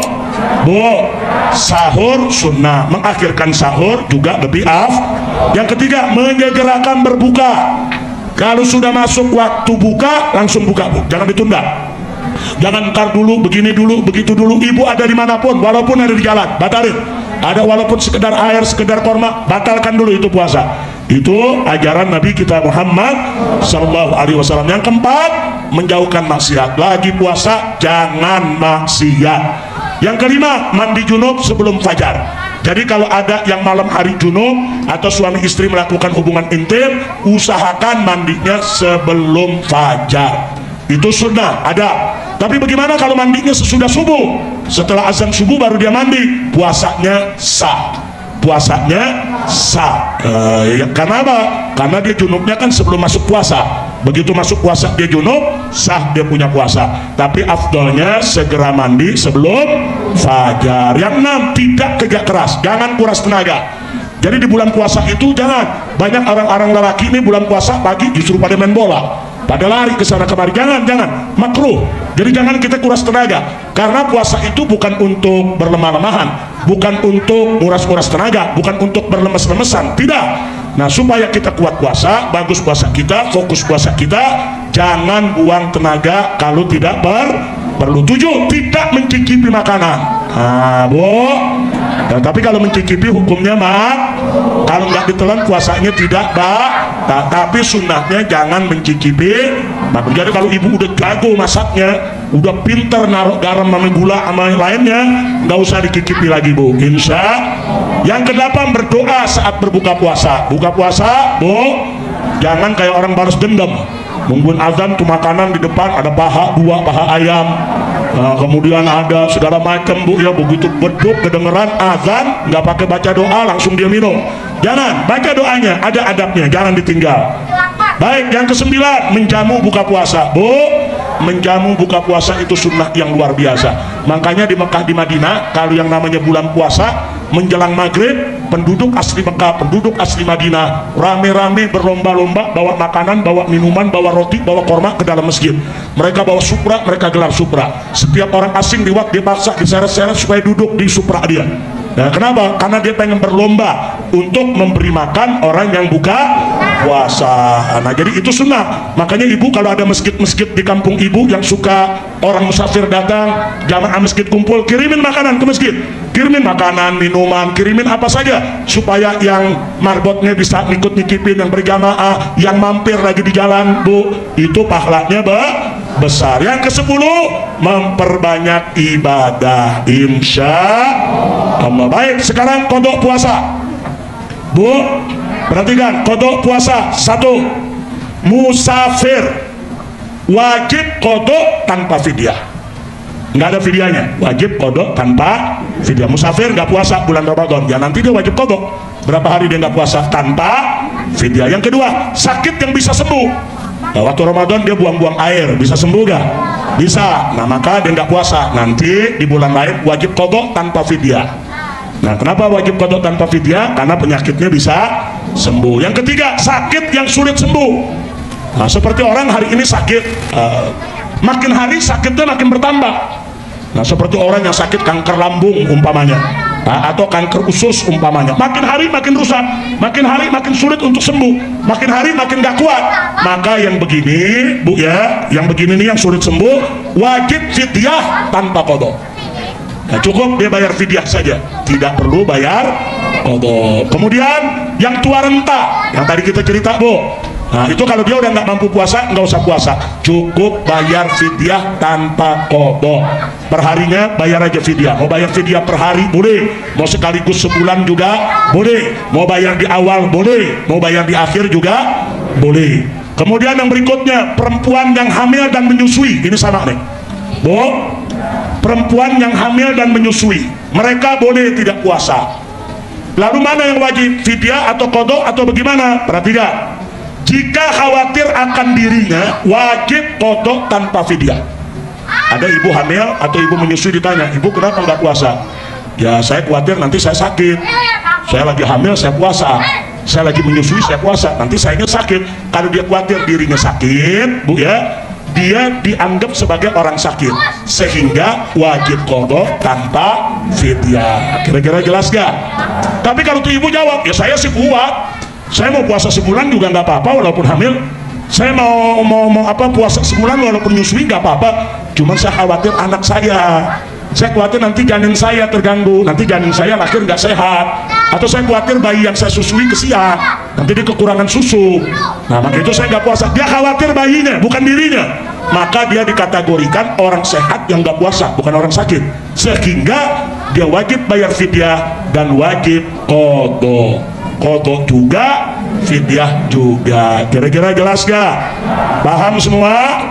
Sahur sunnah, mengakhirkan sahur juga lebih Yang ketiga, menyegerakan berbuka. Kalau sudah masuk waktu buka, langsung buka, Bu, jangan ditunda. Jangan ntar dulu, begini dulu, begitu dulu. Ibu ada dimanapun, walaupun ada di jalan, batalin. Ada walaupun sekedar air, sekedar korma, batalkan dulu itu puasa. Itu ajaran Nabi kita Muhammad SAW. Yang keempat, menjauhkan maksiat. Lagi puasa, jangan maksiat. Yang kelima, mandi junub sebelum fajar. Jadi kalau ada yang malam hari junub atau suami istri melakukan hubungan intim, usahakan mandinya sebelum fajar. Itu sunnah, ada. Tapi bagaimana kalau mandinya sesudah subuh? Setelah azan subuh baru dia mandi, puasanya sah. Karena apa? Karena dia junubnya kan sebelum masuk puasa. Begitu masuk puasa dia junub, sah dia punya puasa. Tapi afdolnya segera mandi sebelum fajar. Yang 6, tidak kerja keras, jangan kuras tenaga. Jadi di bulan puasa itu jangan. Banyak orang-orang lelaki ini bulan puasa pagi justru pada main bola, pada lari ke sana kemari. Jangan, makruh. Jadi jangan kita kuras tenaga, karena puasa itu bukan untuk berlemah-lemahan, bukan untuk nguras-nguras tenaga, bukan untuk berlemes-lemesan, tidak. Nah, supaya kita kuat puasa, bagus puasa kita, fokus puasa kita, jangan buang tenaga kalau tidak perlu. 7, tidak mencicipi makanan. Nah, Bu. Nah, tapi kalau mencicipi hukumnya kalau nggak ditelan puasanya tidak tapi sunnahnya jangan mencicipi. Jadi kalau ibu udah jago masaknya, udah pinter naruh garam sama gula sama lainnya, nggak usah dicicipi lagi, Bu, insya. Yang ke-8, berdoa saat berbuka puasa. Buka puasa, Bu, jangan kayak orang balas dendam, nungguin azan tuh makanan di depan ada paha 2 paha ayam. Nah, kemudian ada segala macam, Bu, ya. Begitu beduk kedengeran azan, nggak pakai baca doa, langsung dia minum. Jangan, baca doanya, ada adabnya, jangan ditinggal. Baik, yang ke-9, menjamu buka puasa. Bu, menjamu buka puasa itu sunnah yang luar biasa. Makanya di Mekah, di Madinah, kalau yang namanya bulan puasa menjelang maghrib, penduduk asli Mekah, penduduk asli Madinah rame-rame berlomba-lomba bawa makanan, bawa minuman, bawa roti, bawa korma ke dalam masjid. Mereka bawa supra, mereka gelar supra. Setiap orang asing lewat dia paksa diseret-seret supaya duduk di supra dia. Nah, kenapa? Karena dia pengen berlomba untuk memberi makan orang yang buka puasa. Nah, jadi itu sunnah. Makanya ibu kalau ada masjid-masjid di kampung ibu yang suka orang musafir datang, jamaah masjid kumpul, kirimin makanan ke masjid. Kirimin makanan, minuman, kirimin apa saja supaya yang marbotnya bisa ikut nyicipin, yang berjamaah, yang mampir lagi di jalan, Bu, itu pahalanya besar. Yang ke-10, memperbanyak ibadah, insya Allah. Baik, sekarang kodok puasa, Bu, perhatikan. Kodok puasa 1, musafir wajib kodok tanpa fidyah, nggak ada fidyahnya, wajib kodok tanpa fidyah. Musafir nggak puasa bulan Ramadan, ya nanti dia wajib kodok. Berapa hari dia nggak puasa tanpa fidyah. Yang kedua, sakit yang bisa sembuh. Nah, waktu Ramadan dia buang-buang air, bisa sembuh gak? Bisa. Nah, maka dia nggak puasa, nanti di bulan lain wajib kodok tanpa fidyah. Nah, kenapa wajib qadha tanpa fidyah? Karena penyakitnya bisa sembuh. Yang ketiga, sakit yang sulit sembuh. Nah, seperti orang hari ini sakit, makin hari sakitnya makin bertambah. Nah, seperti orang yang sakit kanker lambung umpamanya, atau kanker usus umpamanya, makin hari makin rusak, makin hari makin sulit untuk sembuh, makin hari makin gak kuat. Maka yang begini, Bu ya, yang begini nih yang sulit sembuh, wajib fidyah tanpa qadha. Nah, cukup dia bayar fidyah saja, tidak perlu bayar qadha. Kemudian yang tua renta, yang tadi kita cerita, Bu. Nah, itu kalau dia udah nggak mampu puasa, nggak usah puasa, cukup bayar fidyah tanpa qadha. Perharinya bayar aja fidyah. Mau bayar fidyah per hari boleh, mau sekaligus sebulan juga boleh, mau bayar di awal boleh, mau bayar di akhir juga boleh. Kemudian yang berikutnya, perempuan yang hamil dan menyusui, ini sama nih, Bu. Perempuan yang hamil dan menyusui, mereka boleh tidak puasa. Lalu mana yang wajib, fidyah atau qadha atau bagaimana? Perhatikan, jika khawatir akan dirinya, wajib qadha tanpa fidyah. Ada ibu hamil atau ibu menyusui ditanya, ibu kenapa nggak puasa? Ya, saya khawatir nanti saya sakit. Saya lagi hamil, saya puasa. Saya lagi menyusui, saya puasa. Nanti sayanya sakit. Kalau dia khawatir dirinya sakit, Bu ya, dia dianggap sebagai orang sakit, sehingga wajib qadha tanpa fidyah. Kira-kira jelas gak? Tapi kalau tuh ibu jawab, ya saya sih kuat, saya mau puasa sebulan juga nggak apa-apa walaupun hamil, saya mau puasa sebulan walaupun nyusui nggak apa-apa, cuman saya khawatir anak saya khawatir nanti janin saya terganggu, nanti janin saya lahir nggak sehat, atau saya khawatir bayi yang saya susui kesian, nanti dia kekurangan susu. Nah, maka itu saya nggak puasa. Dia khawatir bayinya, bukan dirinya, maka dia dikategorikan orang sehat yang nggak puasa, bukan orang sakit, sehingga dia wajib bayar fidyah dan wajib qadha. Qadha juga, fidyah juga. Kira-kira jelas gak? Paham semua?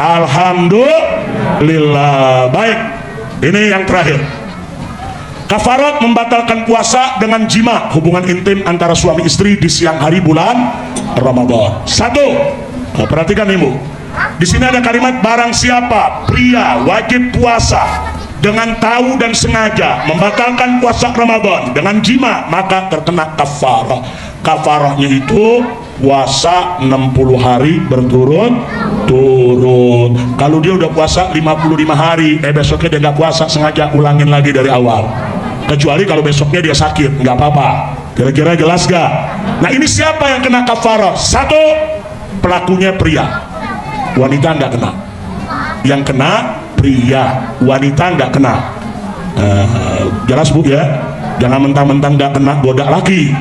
Alhamdulillah. Baik, ini yang terakhir. Kafarat membatalkan puasa dengan jima, hubungan intim antara suami istri di siang hari bulan Ramadan. Satu, perhatikan ibu, di sini ada kalimat barang siapa pria wajib puasa dengan tahu dan sengaja membatalkan puasa Ramadan dengan jima, maka terkena kafarah. Kafarahnya itu puasa 60 hari berturut-turut. Kalau dia udah puasa 55 hari, besoknya dia nggak puasa, sengaja ulangin lagi dari awal. Kecuali kalau besoknya dia sakit, nggak apa-apa. Kira-kira jelas gak? Nah, ini siapa yang kena kafarah? Satu, pelakunya pria, wanita nggak kena. Yang kena pria, wanita nggak kena. Jelas Bu ya, jangan mentang-mentang nggak kena goda laki.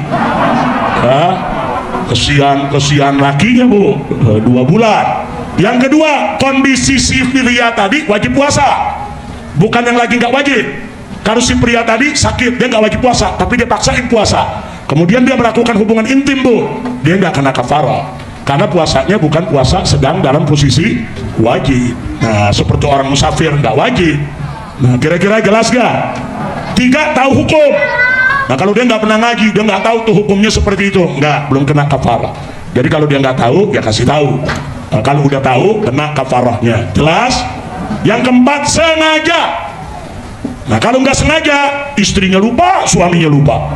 Kesian lakinya Bu, 2 bulan. Yang kedua, kondisi si pria tadi wajib puasa, bukan yang lagi nggak wajib. Kalau si pria tadi sakit, dia nggak wajib puasa, tapi dia paksain puasa, kemudian dia melakukan hubungan intim, Bu, dia nggak kena kafarah, karena puasanya bukan puasa sedang dalam posisi wajib. Nah, seperti orang musafir nggak wajib. Nah, kira-kira jelas gak? 3, tahu hukum. Nah, kalau dia nggak pernah ngaji, dia nggak tahu tuh hukumnya seperti itu, belum kena kafarah. Jadi kalau dia nggak tahu, ya kasih tahu. Nah, kalau udah tahu, kena kafarahnya. Jelas? Yang keempat, sengaja. Nah, kalau nggak sengaja, istrinya lupa, suaminya lupa.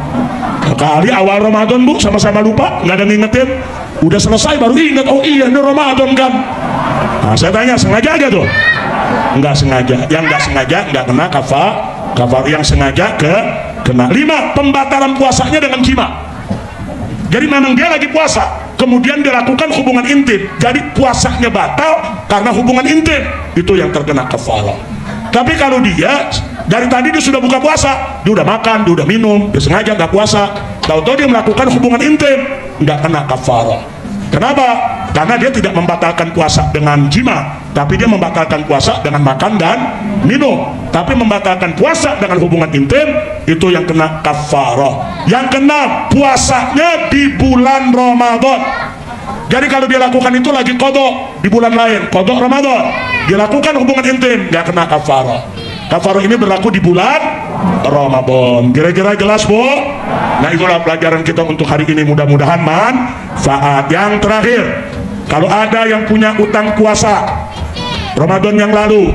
Nah, kali awal Ramadan Bu, sama-sama lupa, nggak ada ngingetin. Udah selesai baru ingat, oh iya ini Ramadan kan. Nah, saya tanya, sengaja aja tuh? Nggak sengaja. Yang nggak sengaja nggak kena kafar. Yang sengaja kena. 5, pembatalan puasanya dengan jima. Jadi memang dia lagi puasa, kemudian dia lakukan hubungan intim, jadi puasanya batal karena hubungan intim, itu yang terkena kafarah. Tapi kalau dia dari tadi dia sudah buka puasa, dia udah makan, dia udah minum, dia sengaja nggak puasa, tahu-tahu dia melakukan hubungan intim, nggak kena kafarah. Kenapa? Karena dia tidak membatalkan puasa dengan jima, tapi dia membatalkan puasa dengan makan dan minum. Tapi membatalkan puasa dengan hubungan intim, itu yang kena kafarah. Yang kena puasanya di bulan Ramadan. Jadi kalau dia lakukan itu lagi qadha di bulan lain, qadha Ramadan, dia lakukan hubungan intim, nggak kena kafarah. Kafarah ini berlaku di bulan Ramadan. Kira-kira jelas Bu? Nah, itulah pelajaran kita untuk hari ini, mudah-mudahan manfaat. Yang terakhir, kalau ada yang punya utang puasa Ramadan yang lalu,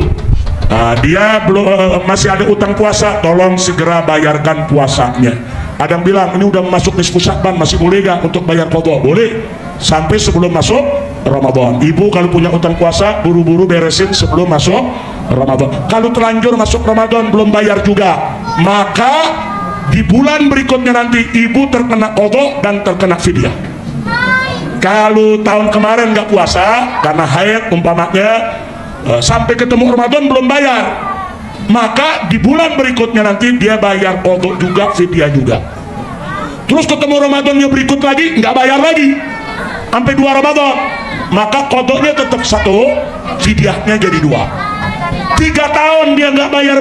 Dia belum masih ada utang puasa, tolong segera bayarkan puasanya. Ada yang bilang ini udah masuk nisfu Sya'ban, masih boleh gak untuk bayar qadha? Boleh, sampai sebelum masuk Ramadan. Ibu kalau punya utang puasa, buru-buru beresin sebelum masuk Ramadan. Kalau terlanjur masuk Ramadan belum bayar juga, maka di bulan berikutnya nanti ibu terkena qadha dan terkena fidyah. Kalau tahun kemarin nggak puasa karena haid umpamanya, sampai ketemu Ramadan belum bayar, maka di bulan berikutnya nanti dia bayar qadha juga, fidyah juga. Terus ketemu Ramadannya berikut lagi nggak bayar lagi sampai 2 Ramadan, maka qadhanya tetap 1, fidyahnya jadi 2. 3 tahun dia nggak bayar,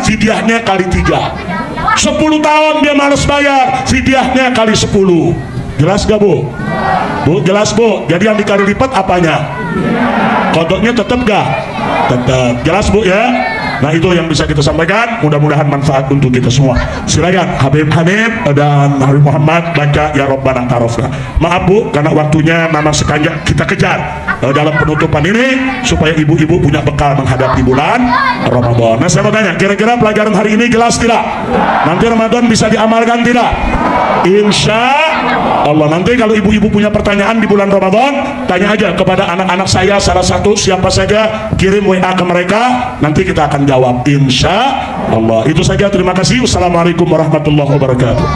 fidyahnya kali 3. 10 tahun dia males bayar, fidyahnya kali 10. Jelas gak Bu? Bu, jelas Bu? Jadi yang dikali lipat apanya? Qadhanya tetap gak? Tetap. Jelas Bu ya? Nah itu yang bisa kita sampaikan, mudah-mudahan manfaat untuk kita semua. Silakan Habib Hanif dan Habib Muhammad baca Ya Rabbana Ta'arafna. Maaf Bu, karena waktunya memang sengaja kita kejar dalam penutupan ini supaya ibu-ibu punya bekal menghadapi bulan Ramadan. Nah saya mau tanya, kira-kira pelajaran hari ini jelas tidak? Nanti Ramadan bisa diamalkan tidak? Insya Allah. Nanti kalau ibu-ibu punya pertanyaan di bulan Ramadan, tanya aja kepada anak-anak saya salah satu, siapa saja, kirim WA ke mereka, nanti kita akan jawab insya Allah. Itu saja, terima kasih. Wassalamualaikum warahmatullahi wabarakatuh.